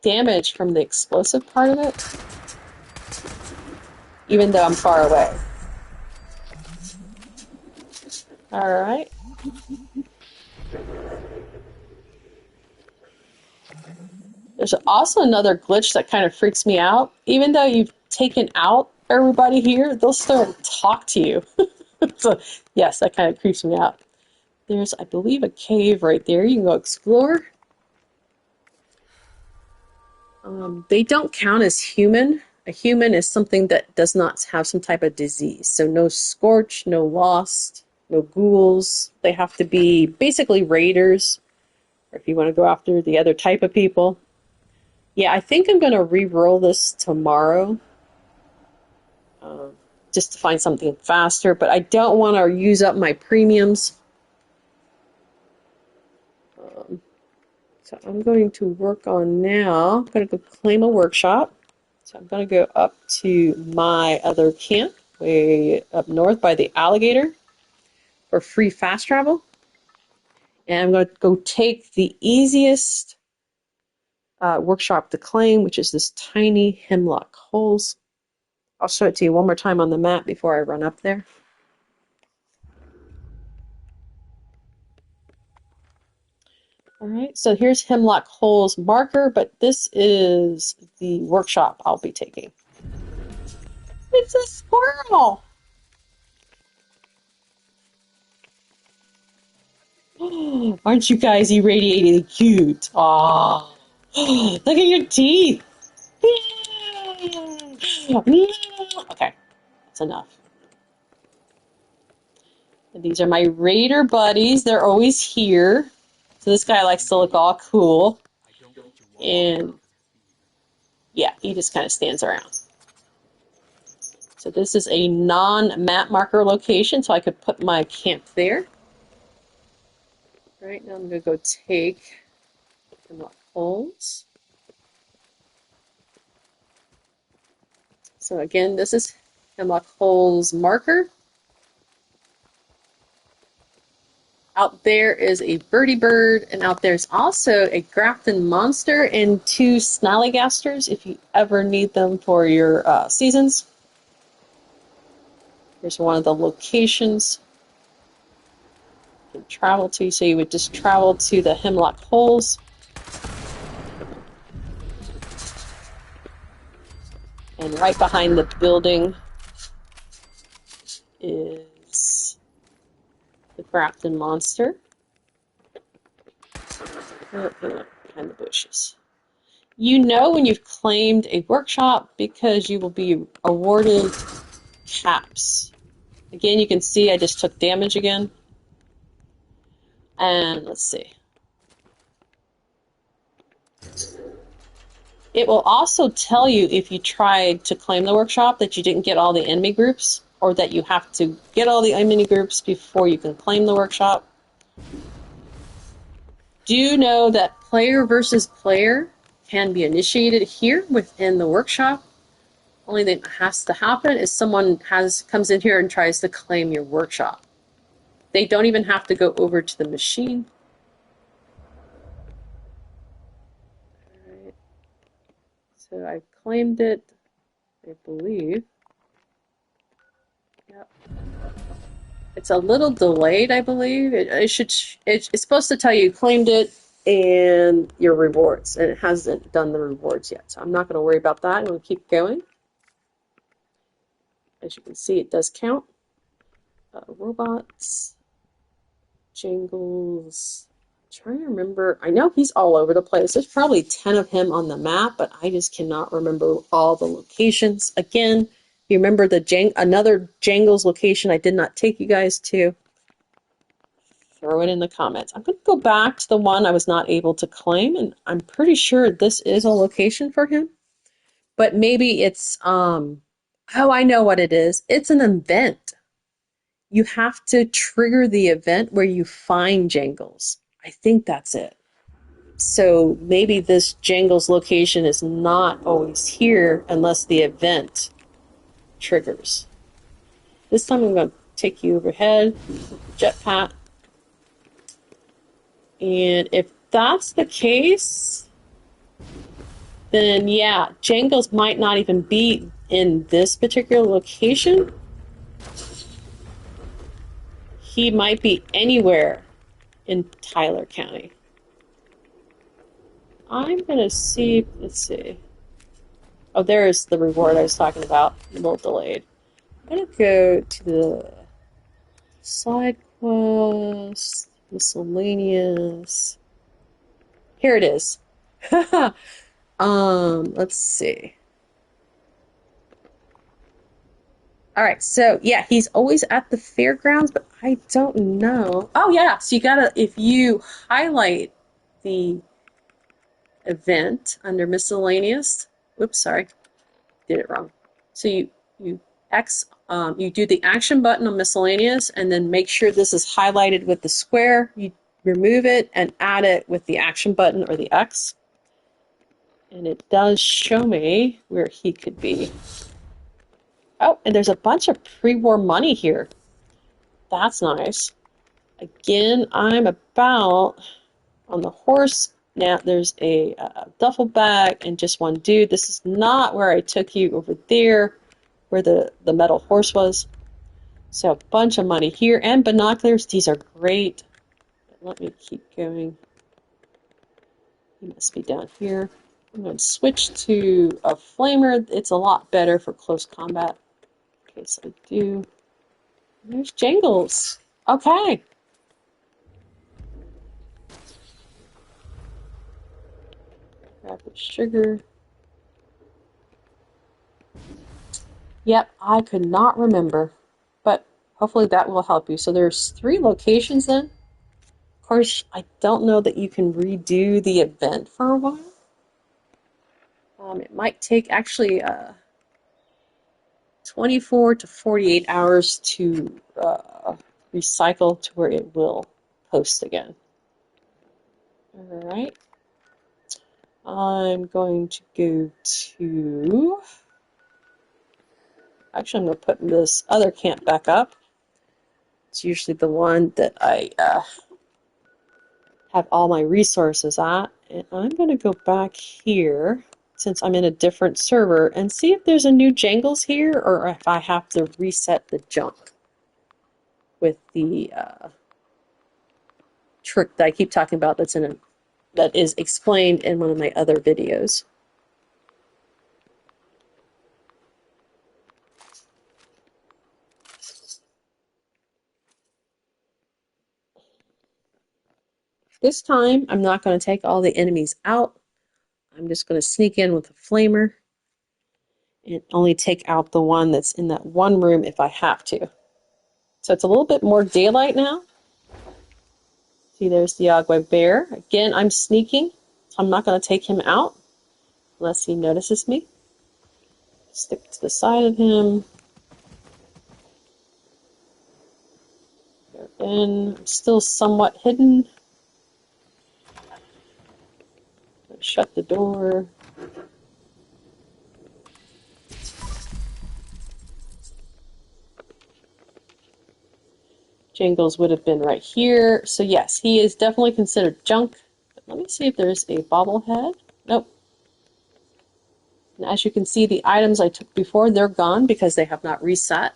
damage from the explosive part of it, even though I'm far away. All right. There's also another glitch that kind of freaks me out. Even though you've taken out everybody here, they'll still talk to you. So, yes, that kind of creeps me out. There's, I believe, a cave right there. You can go explore. They don't count as human. A human is something that does not have some type of disease. So no scorch, no lost, no ghouls. They have to be basically raiders, or if you want to go after the other type of people. Yeah, I think I'm going to re-roll this tomorrow just to find something faster, but I don't want to use up my premiums. So I'm going to work on now. I'm going to go claim a workshop. So I'm going to go up to my other camp way up north by the alligator for free fast travel. And I'm going to go take the easiest workshop to claim, which is this tiny hemlock holes. I'll show it to you one more time on the map before I run up there. All right, so here's Hemlock Hole's marker, but this is the workshop I'll be taking. It's a squirrel! Aren't you guys irradiating cute? Aww. Look at your teeth! Okay, that's enough. And these are my raider buddies. They're always here. So this guy likes to look all cool. And yeah, he just kind of stands around. So this is a non-map marker location, so I could put my camp there. All right, now I'm going to go take Hemlock Holes. So again, this is Hemlock Hole's marker. Out there is a birdie bird, and out there's also a Grafton monster and 2 snallygasters if you ever need them for your seasons. Here's one of the locations you can travel to. So you would just travel to the Hemlock Holes. And right behind the building is the Grafton monster. Behind the bushes. You know when you've claimed a workshop because you will be awarded caps. Again, you can see I just took damage again. And let's see. It will also tell you if you tried to claim the workshop that you didn't get all the enemy groups, or that you have to get all the enemy groups before you can claim the workshop. Do you know that player versus player can be initiated here within the workshop? Only thing that has to happen is someone comes in here and tries to claim your workshop. They don't even have to go over to the machine. All right. So I claimed it, I believe. Yep. It's a little delayed, I believe. It's supposed to tell you claimed it and your rewards, and it hasn't done the rewards yet. So I'm not going to worry about that. I'm going to keep going. As you can see, it does count. Robots, Jangles. I'm trying to remember. I know he's all over the place. There's probably 10 of him on the map, but I just cannot remember all the locations. Again, you remember another Jangles location I did not take you guys to? Throw it in the comments. I'm going to go back to the one I was not able to claim, and I'm pretty sure this is a location for him. But maybe it's, oh, I know what it is. It's an event. you have to trigger the event where you find Jangles. I think that's it. So maybe this Jangles location is not always here unless the event triggers. This time I'm going to take you overhead, jetpack. And if that's the case, then yeah, Jangles might not even be in this particular location. He might be anywhere in Tyler County. I'm going to see, let's see. Oh, there's the reward I was talking about, a little delayed. I'm going to go to the side quest, miscellaneous. Here it is. Let's see. All right, so yeah, he's always at the fairgrounds, but I don't know. Oh yeah, so you gotta, if you highlight the event under miscellaneous, whoops, sorry, did it wrong. So you you do the action button on miscellaneous, and then make sure this is highlighted with the square. You remove it and add it with the action button or the X, and it does show me where he could be. Oh, and there's a bunch of pre-war money here. That's nice. Again, I'm about on the horse. Now there's a duffel bag and just one dude. This is not where I took you over there, where the metal horse was. So a bunch of money here and binoculars. These are great. Let me keep going. He must be down here. I'm going to switch to a flamer. It's a lot better for close combat. Okay, so I do. There's Jangles. Okay. Grab the sugar. Yep, I could not remember, but hopefully that will help you. So there's 3 locations then. Of course, I don't know that you can redo the event for a while. It might take actually 24 to 48 hours to recycle to where it will post again. All right. I'm going to go to... Actually, I'm going to put this other camp back up. It's usually the one that I have all my resources at. And I'm going to go back here, since I'm in a different server, and see if there's a new Jangles here, or if I have to reset the junk with the trick that I keep talking about that is explained in one of my other videos. This time, I'm not going to take all the enemies out. I'm just going to sneak in with a flamer and only take out the one that's in that one room if I have to. So it's a little bit more daylight now. See, there's the Agua Bear. Again, I'm sneaking, so I'm not going to take him out unless he notices me. Stick to the side of him. Go in. I'm still somewhat hidden. Shut the door. Jangles would have been right here. So yes, he is definitely considered junk. But let me see if there's a bobblehead. Nope. And as you can see, the items I took before, they're gone because they have not reset.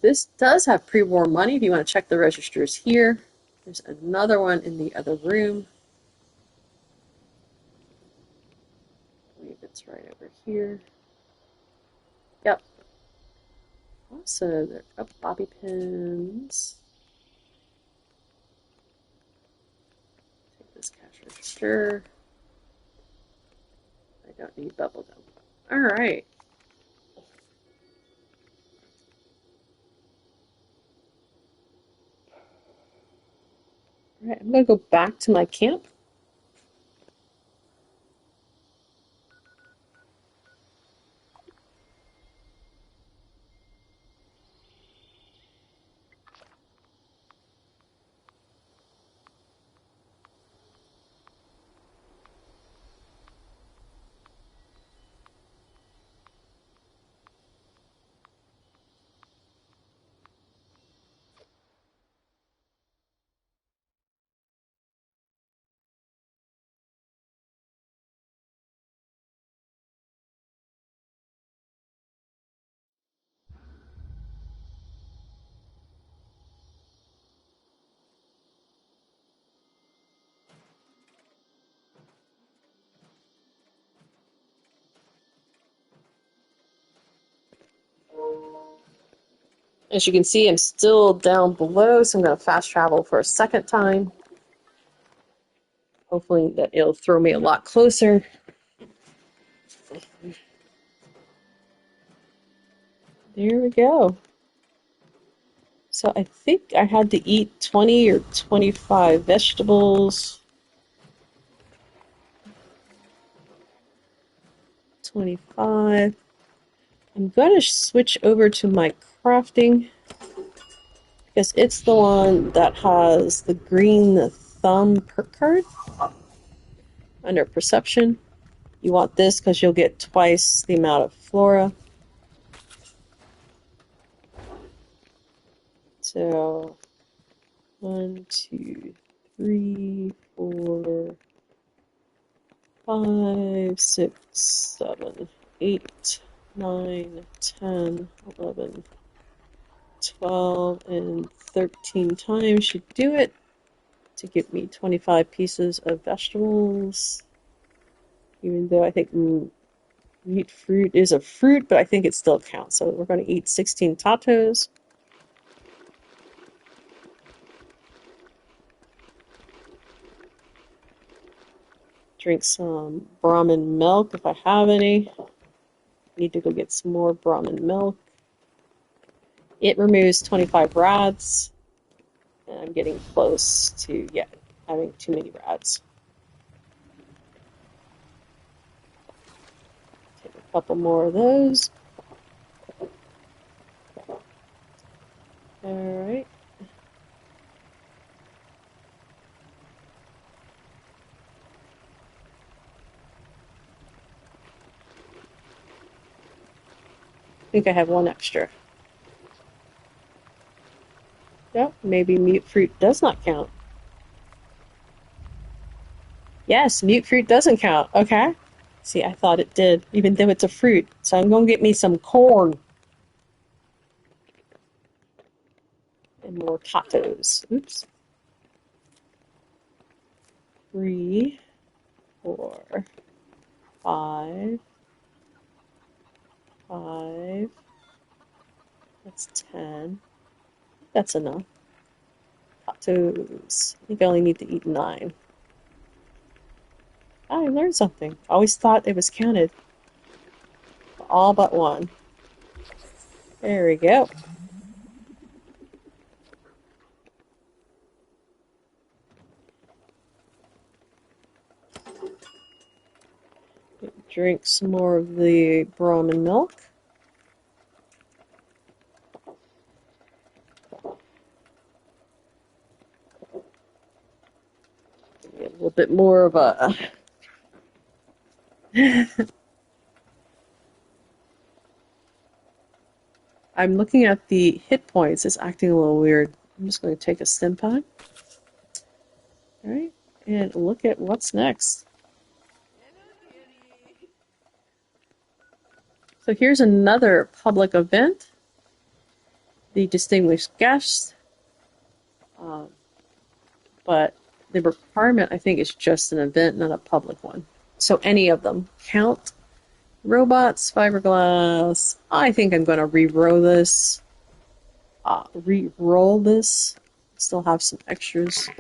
This does have pre-war money if you want to check the registers here. There's another one in the other room. I believe it's right over here. Yep. Also, there are bobby pins. Take this cash register. I don't need bubble gum. All right. All right, I'm going to go back to my camp. As you can see, I'm still down below, so I'm going to fast travel for a second time. Hopefully that it'll throw me a lot closer. There we go. So I think I had to eat 20 or 25 vegetables. 25. I'm going to switch over to my crafting because it's the one that has the green thumb perk card under perception. You want this because you'll get twice the amount of flora. So 1, 2, 3, 4, 5, 6, 7, 8, 9, 10, 11, 12, and 13 times should do it to give me 25 pieces of vegetables. Even though I think meat fruit is a fruit, but I think it still counts. So we're going to eat 16 tatos. Drink some Brahmin milk if I have any. Need to go get some more Brahmin milk. It removes 25 rads. And I'm getting close to, having too many rads. Take a couple more of those. Alright. I think I have one extra. Yep, maybe mute fruit does not count. Yes, mute fruit doesn't count. Okay. See, I thought it did, even though it's a fruit. So I'm going to get me some corn. And more tatos. Oops. 3, 4, 5, 5. That's 10. That's enough. Tatos. I think I only need to eat 9. I learned something. I always thought it was counted. All but one. There we go. Drink some more of the Brahmin milk. A little bit more of a... I'm looking at the hit points. It's acting a little weird. I'm just going to take a stim pack. Alright, and look at what's next. So here's another public event. The distinguished guest. But the requirement, I think, is just an event, not a public one. So any of them count. Robots, fiberglass. I think I'm going to re-roll this. Still have some extras.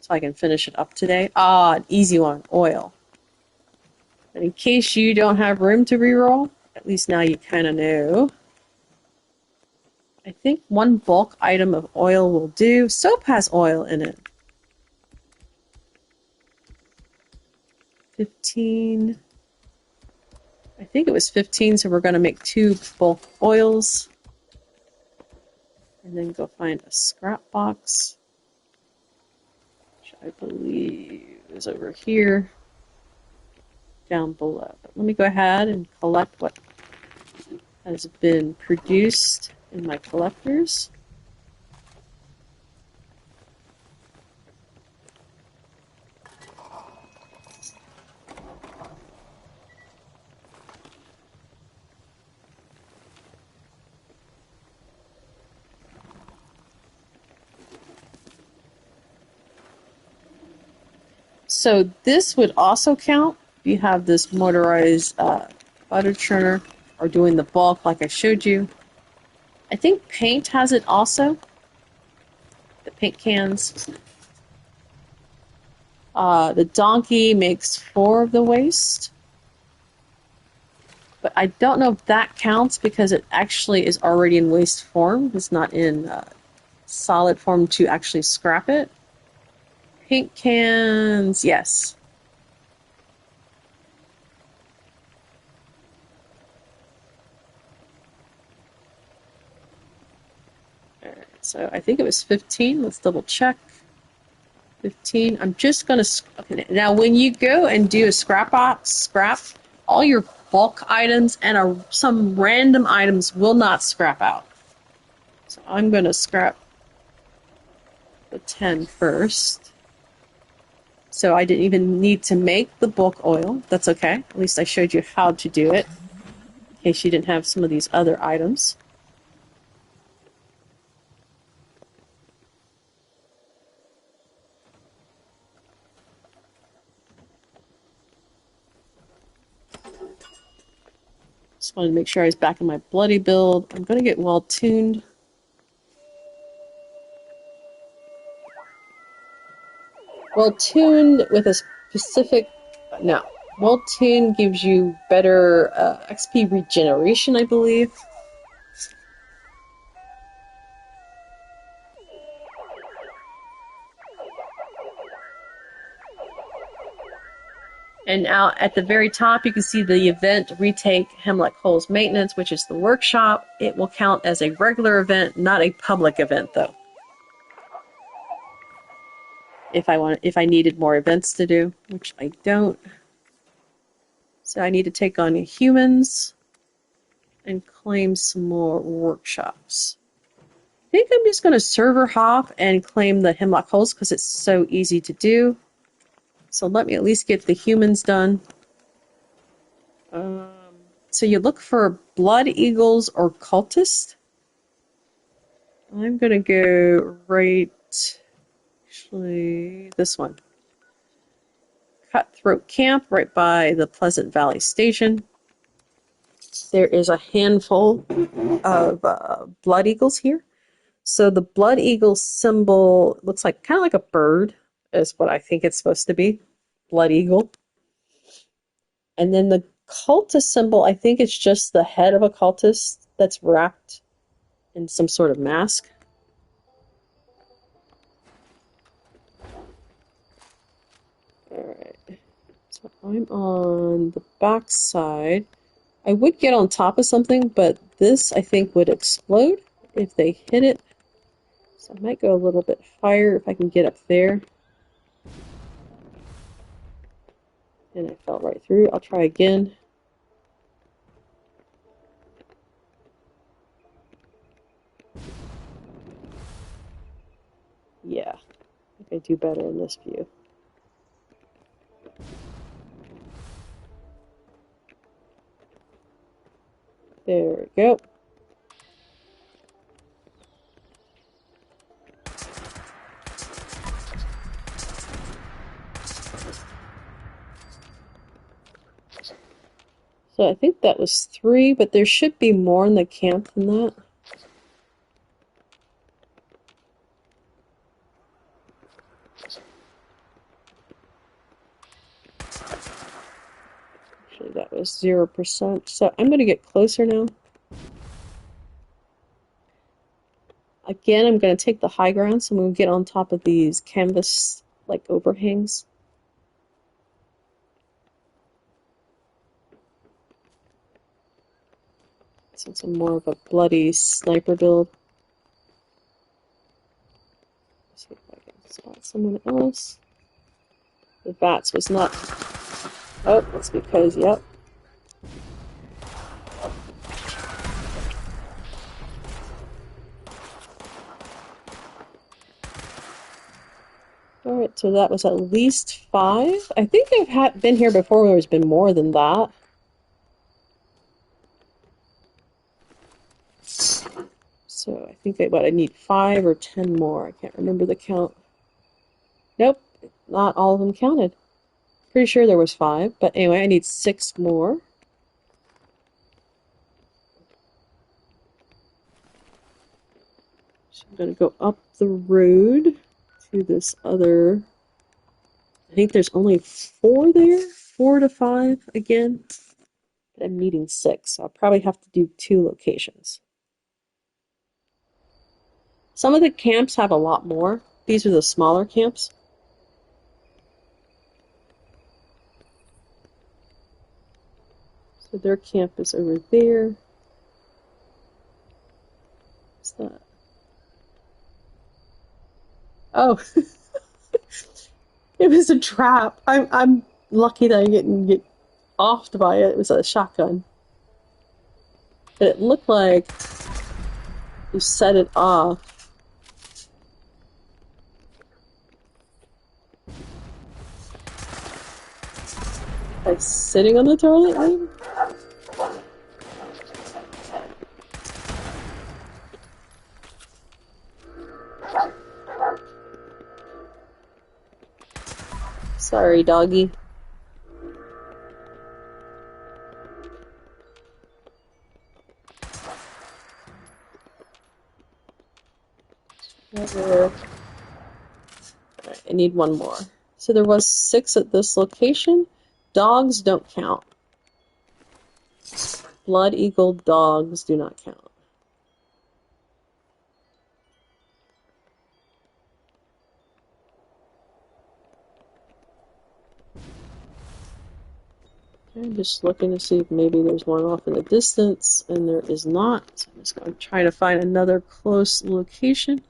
So I can finish it up today. An easy one, oil. And in case you don't have room to re-roll, at least now you kind of know. I think one bulk item of oil will do. Soap has oil in it. 15. I think it was 15, so we're going to make 2 bulk oils. And then go find a scrap box, which I believe is over here, down below. But let me go ahead and collect what has been produced in my collectors. So this would also count if you have this motorized butter churner or doing the bulk like I showed you. I think paint has it also. The paint cans. The donkey makes 4 of the waste. But I don't know if that counts because it actually is already in waste form. It's not in solid form to actually scrap it. Paint cans, yes. All right, so I think it was 15. Let's double check. 15. I'm just going to... Okay, now, when you go and do a scrap all your bulk items and some random items will not scrap out. So I'm going to scrap the 10 first. So I didn't even need to make the bulk oil. That's okay. At least I showed you how to do it, in case you didn't have some of these other items. Just wanted to make sure I was back in my bloody build. I'm going to get well tuned. Well tuned with a specific... No. Well tuned gives you better XP regeneration, I believe. And now at the very top, you can see the event Retake Hemlock Holes Maintenance, which is the workshop. It will count as a regular event, not a public event, though. If I needed more events to do, which I don't. So I need to take on humans and claim some more workshops. I think I'm just going to server hop and claim the Hemlock Holes because it's so easy to do. So let me at least get the humans done. So you look for Blood Eagles or Cultist. I'm going to go right... Actually, this one. Cutthroat Camp right by the Pleasant Valley Station. There is a handful of Blood Eagles here. So the Blood Eagle symbol looks like kind of like a bird, is what I think it's supposed to be. Blood Eagle. And then the cultist symbol, I think it's just the head of a cultist that's wrapped in some sort of mask. Alright. So I'm on the back side. I would get on top of something, but this, I think, would explode if they hit it. So I might go a little bit higher if I can get up there. And I fell right through. I'll try again. Yeah, I think I do better in this view. There we go. So I think that was 3, but there should be more in the camp than that. Actually, that was 0%. So I'm going to get closer now. Again, I'm going to take the high ground, so I'm going to get on top of these canvas like overhangs. Since I'm more of a bloody sniper build. Let's see if I can spot someone else. The bats was not... Oh, that's because, yep. Alright, so that was at least 5. I think I've been here before where there's been more than that. So I think I need 5 or 10 more. I can't remember the count. Nope, not all of them counted. Pretty sure there was 5, but anyway, I need 6 more. So I'm going to go up the road to this other. I think there's only 4 there, 4 to 5 again. But I'm needing 6, so I'll probably have to do 2 locations. Some of the camps have a lot more. These are the smaller camps. So their camp is over there. What's that? Oh, it was a trap. I'm lucky that I didn't get offed by it. It was a shotgun. But it looked like you set it off. Like sitting on the toilet, maybe? Sorry, doggy. Alright, I need one more. So there was 6 at this location. Dogs don't count. Blood eagle dogs do not count. I'm just looking to see if maybe there's one off in the distance, and there is not. So I'm just going to try to find another close location.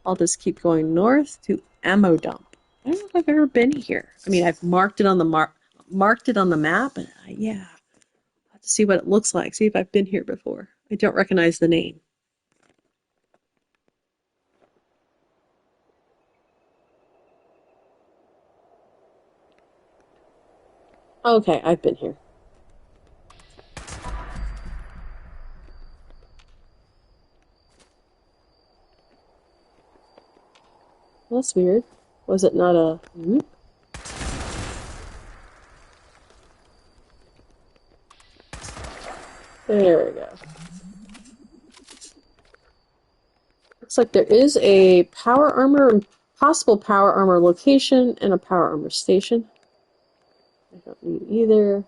I'll just keep going north to Ammo Dump. I don't know if I've ever been here. I mean, I've marked it on the map, and yeah, I'll have to see what it looks like. See if I've been here before. I don't recognize the name. Okay, I've been here. Well, that's weird. Was it not a... Whoop? There we go. Looks like there is a power armor, possible power armor location, and a power armor station. I don't need either.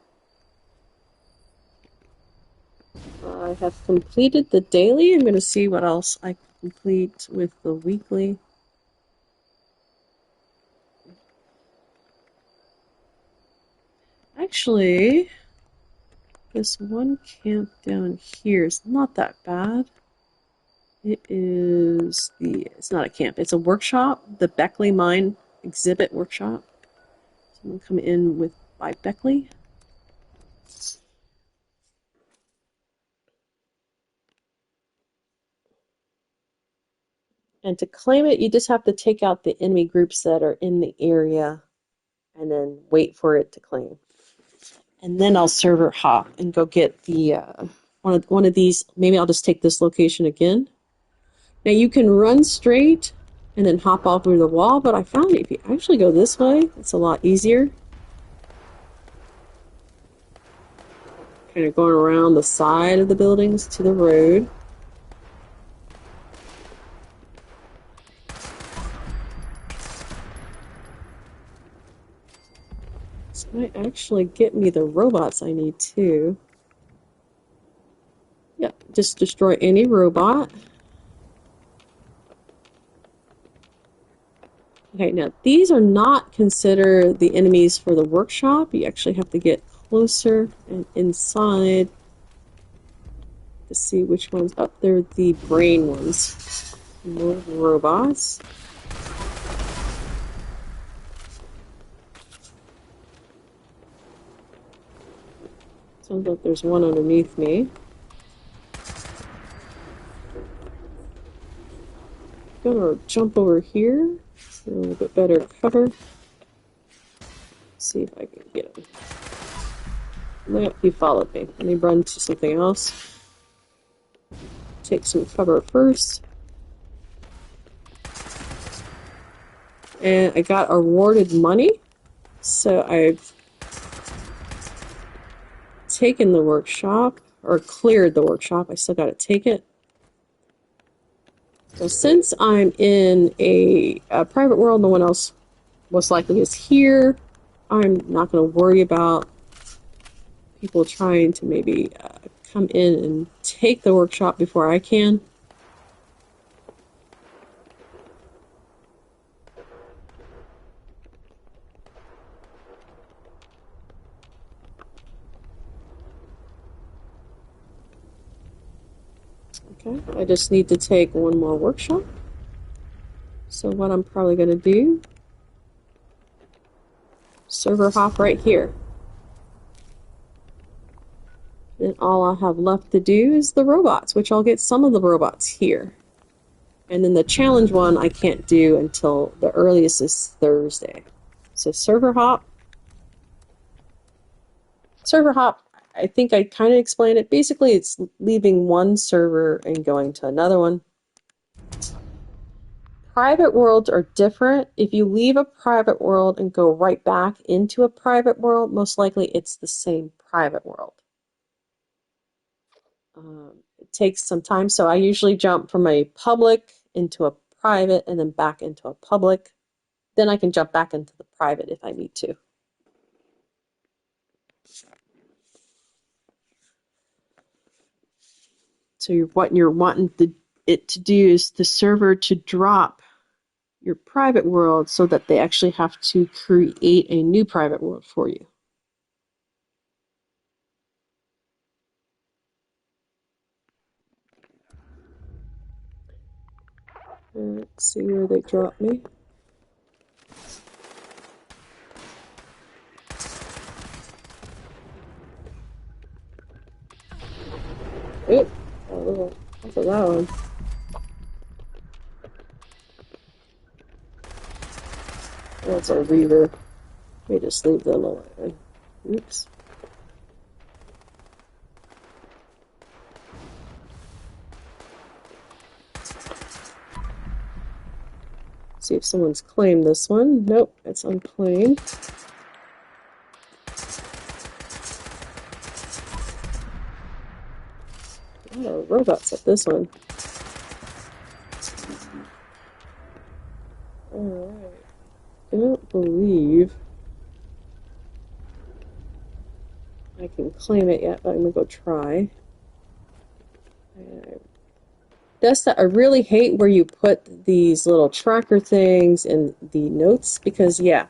I have completed the daily. I'm going to see what else I can complete with the weekly. Actually, this one camp down here is not that bad. It's not a camp, it's a workshop, the Beckley Mine Exhibit Workshop. So I'm going to come in by Beckley. And to claim it, you just have to take out the enemy groups that are in the area and then wait for it to claim. And then I'll server hop and go get the one of these. Maybe I'll just take this location again. Now you can run straight and then hop off over the wall, but I found if you actually go this way, it's a lot easier. Kind of going around the side of the buildings to the road. This might actually get me the robots I need too. Yep, just destroy any robot. Okay, now these are not considered the enemies for the workshop. You actually have to get closer and inside to see which ones. Oh, they're the brain ones. More robots. Sounds like there's one underneath me. Gonna jump over here. A little bit better cover. See if I can get him. Nope, he followed me. Let me run to something else. Take some cover first. And I got awarded money. So I've taken the workshop, or cleared the workshop. I still gotta take it. So since I'm in a private world, no one else most likely is here, I'm not going to worry about people trying to maybe come in and take the workshop before I can. Okay, I just need to take one more workshop. So what I'm probably going to do, server hop right here. Then all I'll have left to do is the robots, which I'll get some of the robots here. And then the challenge one I can't do until the earliest is Thursday. So server hop. Server hop, I think I kind of explained it. Basically, it's leaving one server and going to another one. Private worlds are different. If you leave a private world and go right back into a private world, most likely it's the same private world. It takes some time, so I usually jump from a public into a private and then back into a public. Then I can jump back into the private if I need to. So what you're wanting it to do is the server to drop your private world so that they actually have to create a new private world for you. Let's see where they drop me. Oop, oh, that's a loud one. That's a reader. Let me just leave them alone. Oops. See if someone's claimed this one. Nope, it's unclaimed. Oh, robots at this one. Alright. I don't believe I can claim it yet, but I'm gonna go try. That's that I really hate where you put these little tracker things in the notes because, yeah,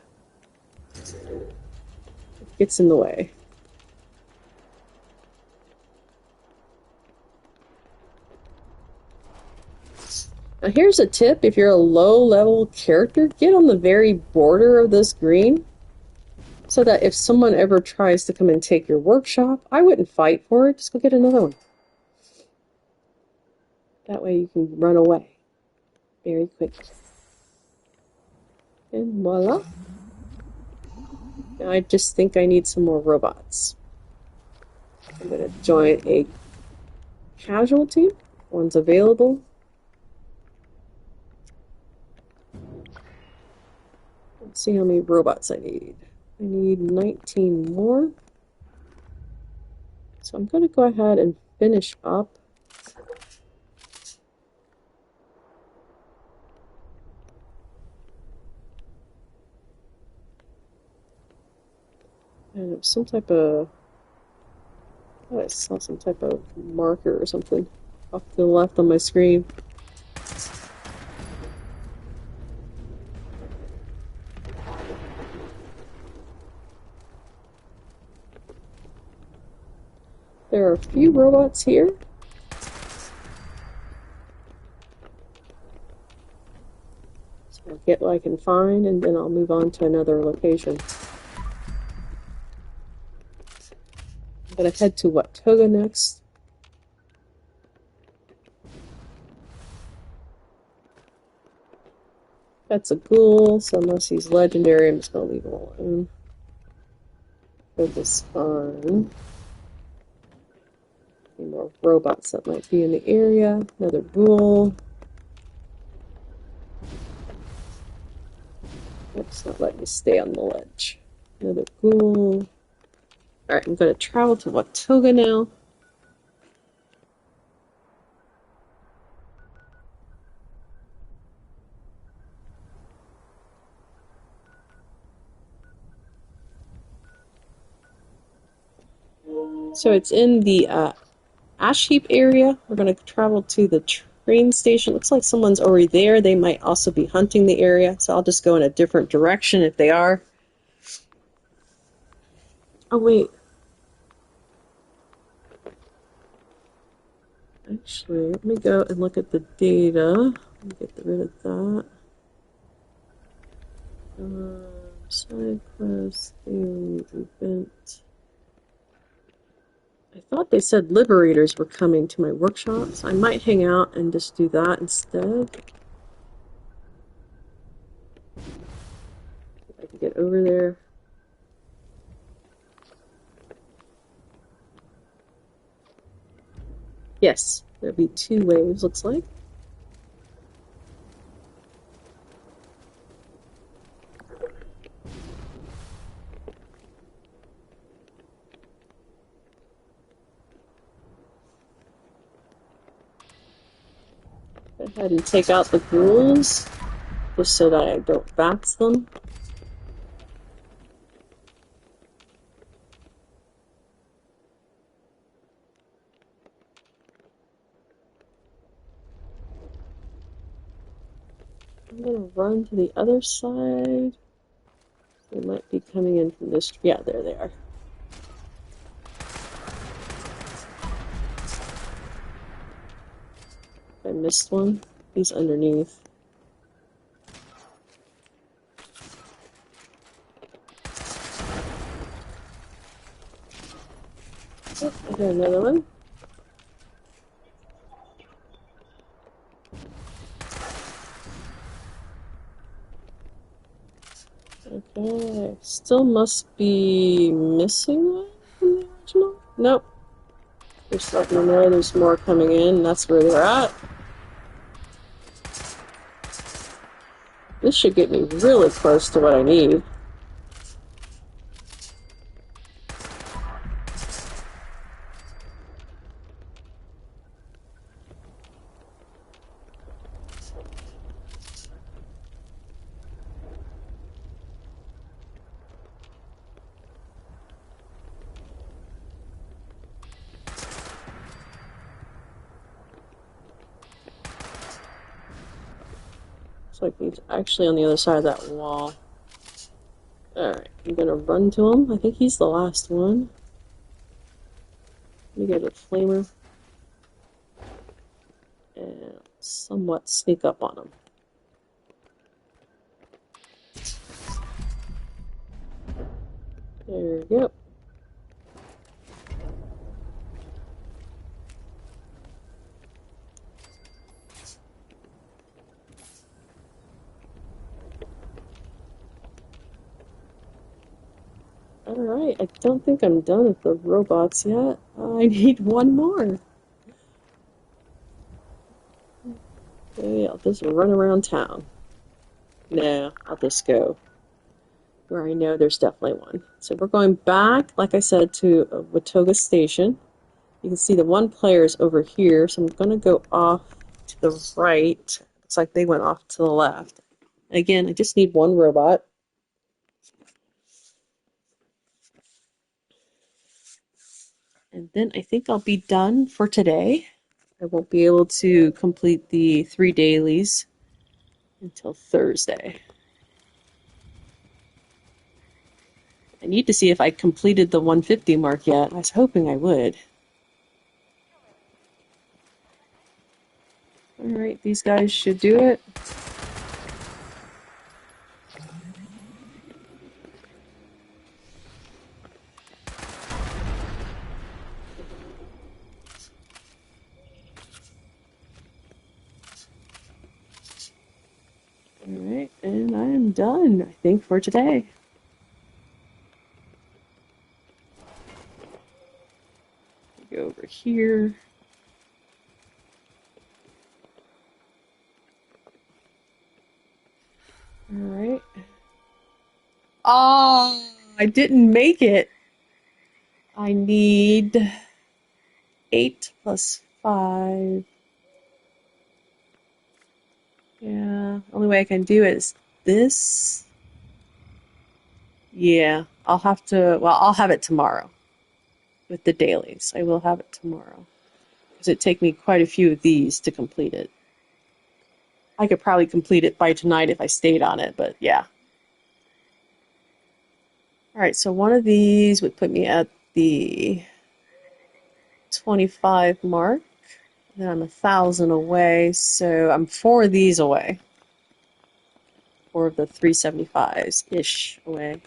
it gets in the way. Now here's a tip: if you're a low-level character, get on the very border of this green so that if someone ever tries to come and take your workshop, I wouldn't fight for it. Just go get another one. That way you can run away very quickly. And voila. Now I just think I need some more robots. I'm going to join a casualty. One's available. Let's see how many robots I need. I need 19 more. So I'm going to go ahead and finish up. And some type of, I saw some type of marker or something off to the left on my screen. There are a few robots here. So I'll get what I can find and then I'll move on to another location. I'm going to head to Watoga next. That's a ghoul, so unless he's legendary, I'm just going to leave him alone. Focus on any more robots that might be in the area. Another ghoul. It's not letting me stay on the ledge. Another ghoul. Alright, I'm going to travel to Watoga now. So it's in the ash heap area. We're going to travel to the train station. Looks like someone's already there. They might also be hunting the area, so I'll just go in a different direction if they are. Oh, wait. Actually, let me go and look at the data. Let me get rid of that. Side quest, daily event. I thought they said liberators were coming to my workshops. I might hang out and just do that instead. If I can get over there. Yes, there'll be 2 waves, looks like. Go ahead and take out the ghouls, just so that I don't bounce them. I'm gonna run to the other side. They might be coming in from this. Yeah, there they are. I missed one. He's underneath. Oh, I got another one. Okay, still must be missing one from the original? Nope. There's nothing there. There's more coming in. That's where they're at. This should get me really close to what I need. Looks like he's actually on the other side of that wall. Alright, I'm gonna run to him. I think he's the last one. Let me get a flamer. And somewhat sneak up on him. There we go. Alright, I don't think I'm done with the robots yet. I need one more. Okay, I'll just run around town. Nah, I'll just go where I know there's definitely one. So we're going back, like I said, to Watoga Station. You can see the one player is over here, so I'm going to go off to the right. Looks like they went off to the left. Again, I just need one robot. And then I think I'll be done for today. I won't be able to complete the 3 dailies until Thursday. I need to see if I completed the 150 mark yet. I was hoping I would. Alright, these guys should do it. Alright, and I am done, I think, for today. Go over here. Alright. Oh, I didn't make it. I need 8 plus 5. Yeah, only way I can do it is this. Yeah, I'll have to, well, I'll have it tomorrow. with the dailies. I will have it tomorrow. Because it'd take me quite a few of these to complete it. I could probably complete it by tonight if I stayed on it, but yeah. Alright, so one of these would put me at the 25 mark. Then I'm 1,000 away, so I'm 4 of these away. 4 of the 375s-ish away.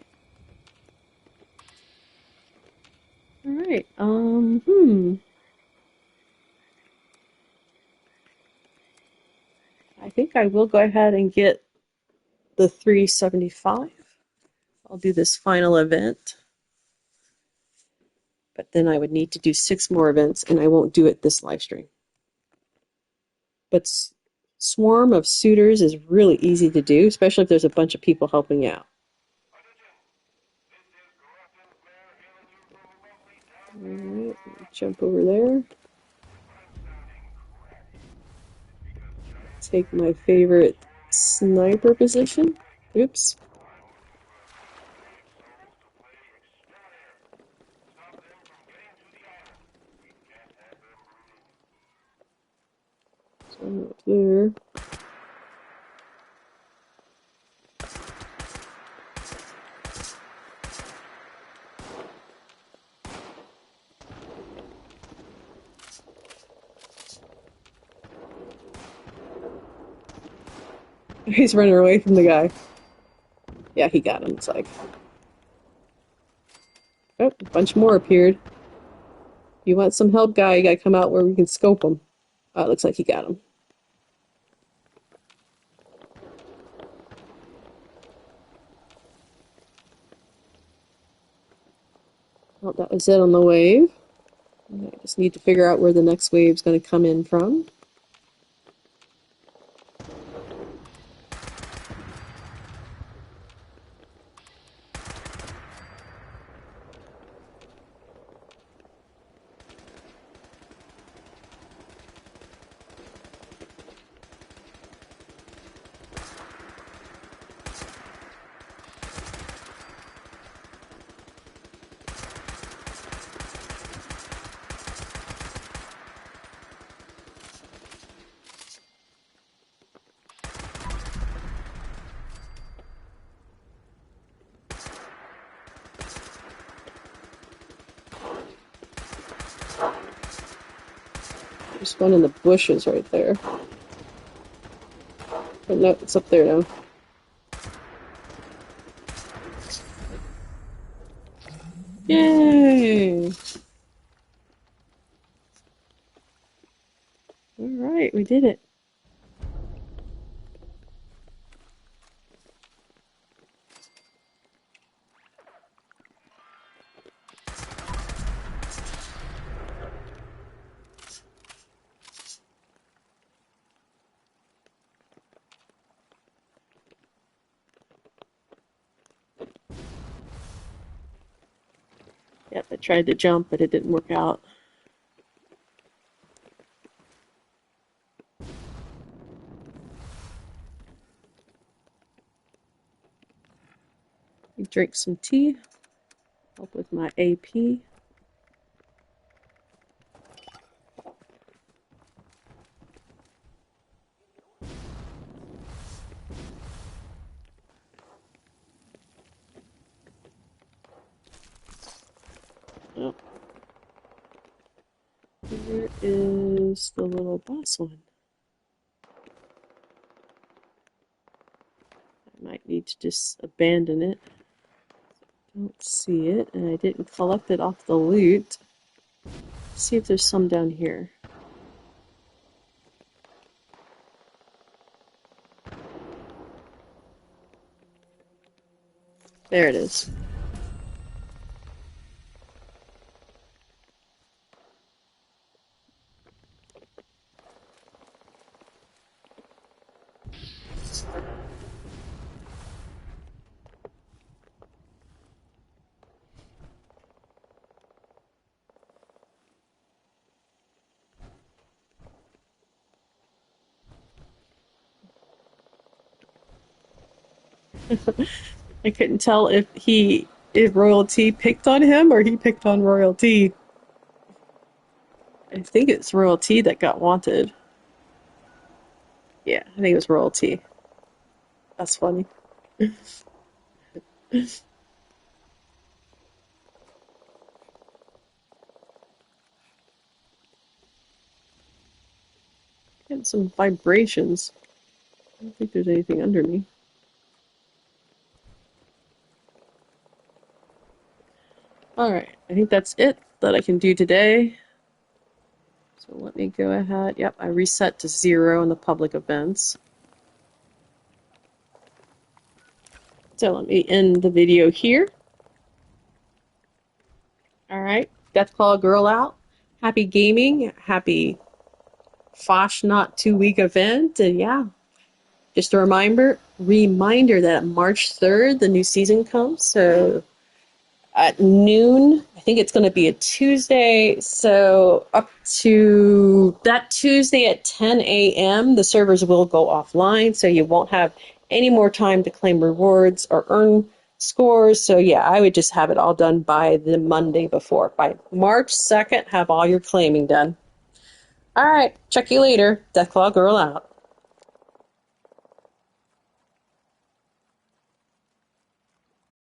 Alright, I think I will go ahead and get the 375. I'll do this final event. But then I would need to do 6 more events, and I won't do it this live stream. But Swarm of Suitors is really easy to do, especially if there's a bunch of people helping out. Alright, jump over there. Take my favorite sniper position. Oops. So I'm up there. He's running away from the guy. Yeah, he got him, it's like. Oh, a bunch more appeared. You want some help, guy? You gotta come out where we can scope him. Oh, it looks like he got him. Well, that was it on the wave. I just need to figure out where the next wave's going to come in from. There's one in the bushes right there. But no, it's up there now. Yay! Alright, we did it. Yep, I tried to jump, but it didn't work out. Drink some tea. Help with my AP. Oh. Here is the little boss one. I might need to just abandon it. Don't see it, and I didn't collect it off the loot. Let's see if there's some down here. There it is. I couldn't tell if royalty picked on him or he picked on royalty. I think it's Royalty that got wanted. Yeah, I think it was Royalty. That's funny. Getting some vibrations. I don't think there's anything under me. Alright, I think that's it that I can do today. So let me go ahead. Yep, I reset to 0 in the public events. So let me end the video here. Alright, Deathclaw Girl out. Happy gaming, happy Fasnacht 2-week event, and yeah. Just a reminder that March 3rd, the new season comes, so at noon. I think it's going to be a Tuesday. So up to that Tuesday at 10 a.m., the servers will go offline. So you won't have any more time to claim rewards or earn scores. So yeah, I would just have it all done by the Monday before. By March 2nd, have all your claiming done. All right. Check you later. Deathclaw Girl out.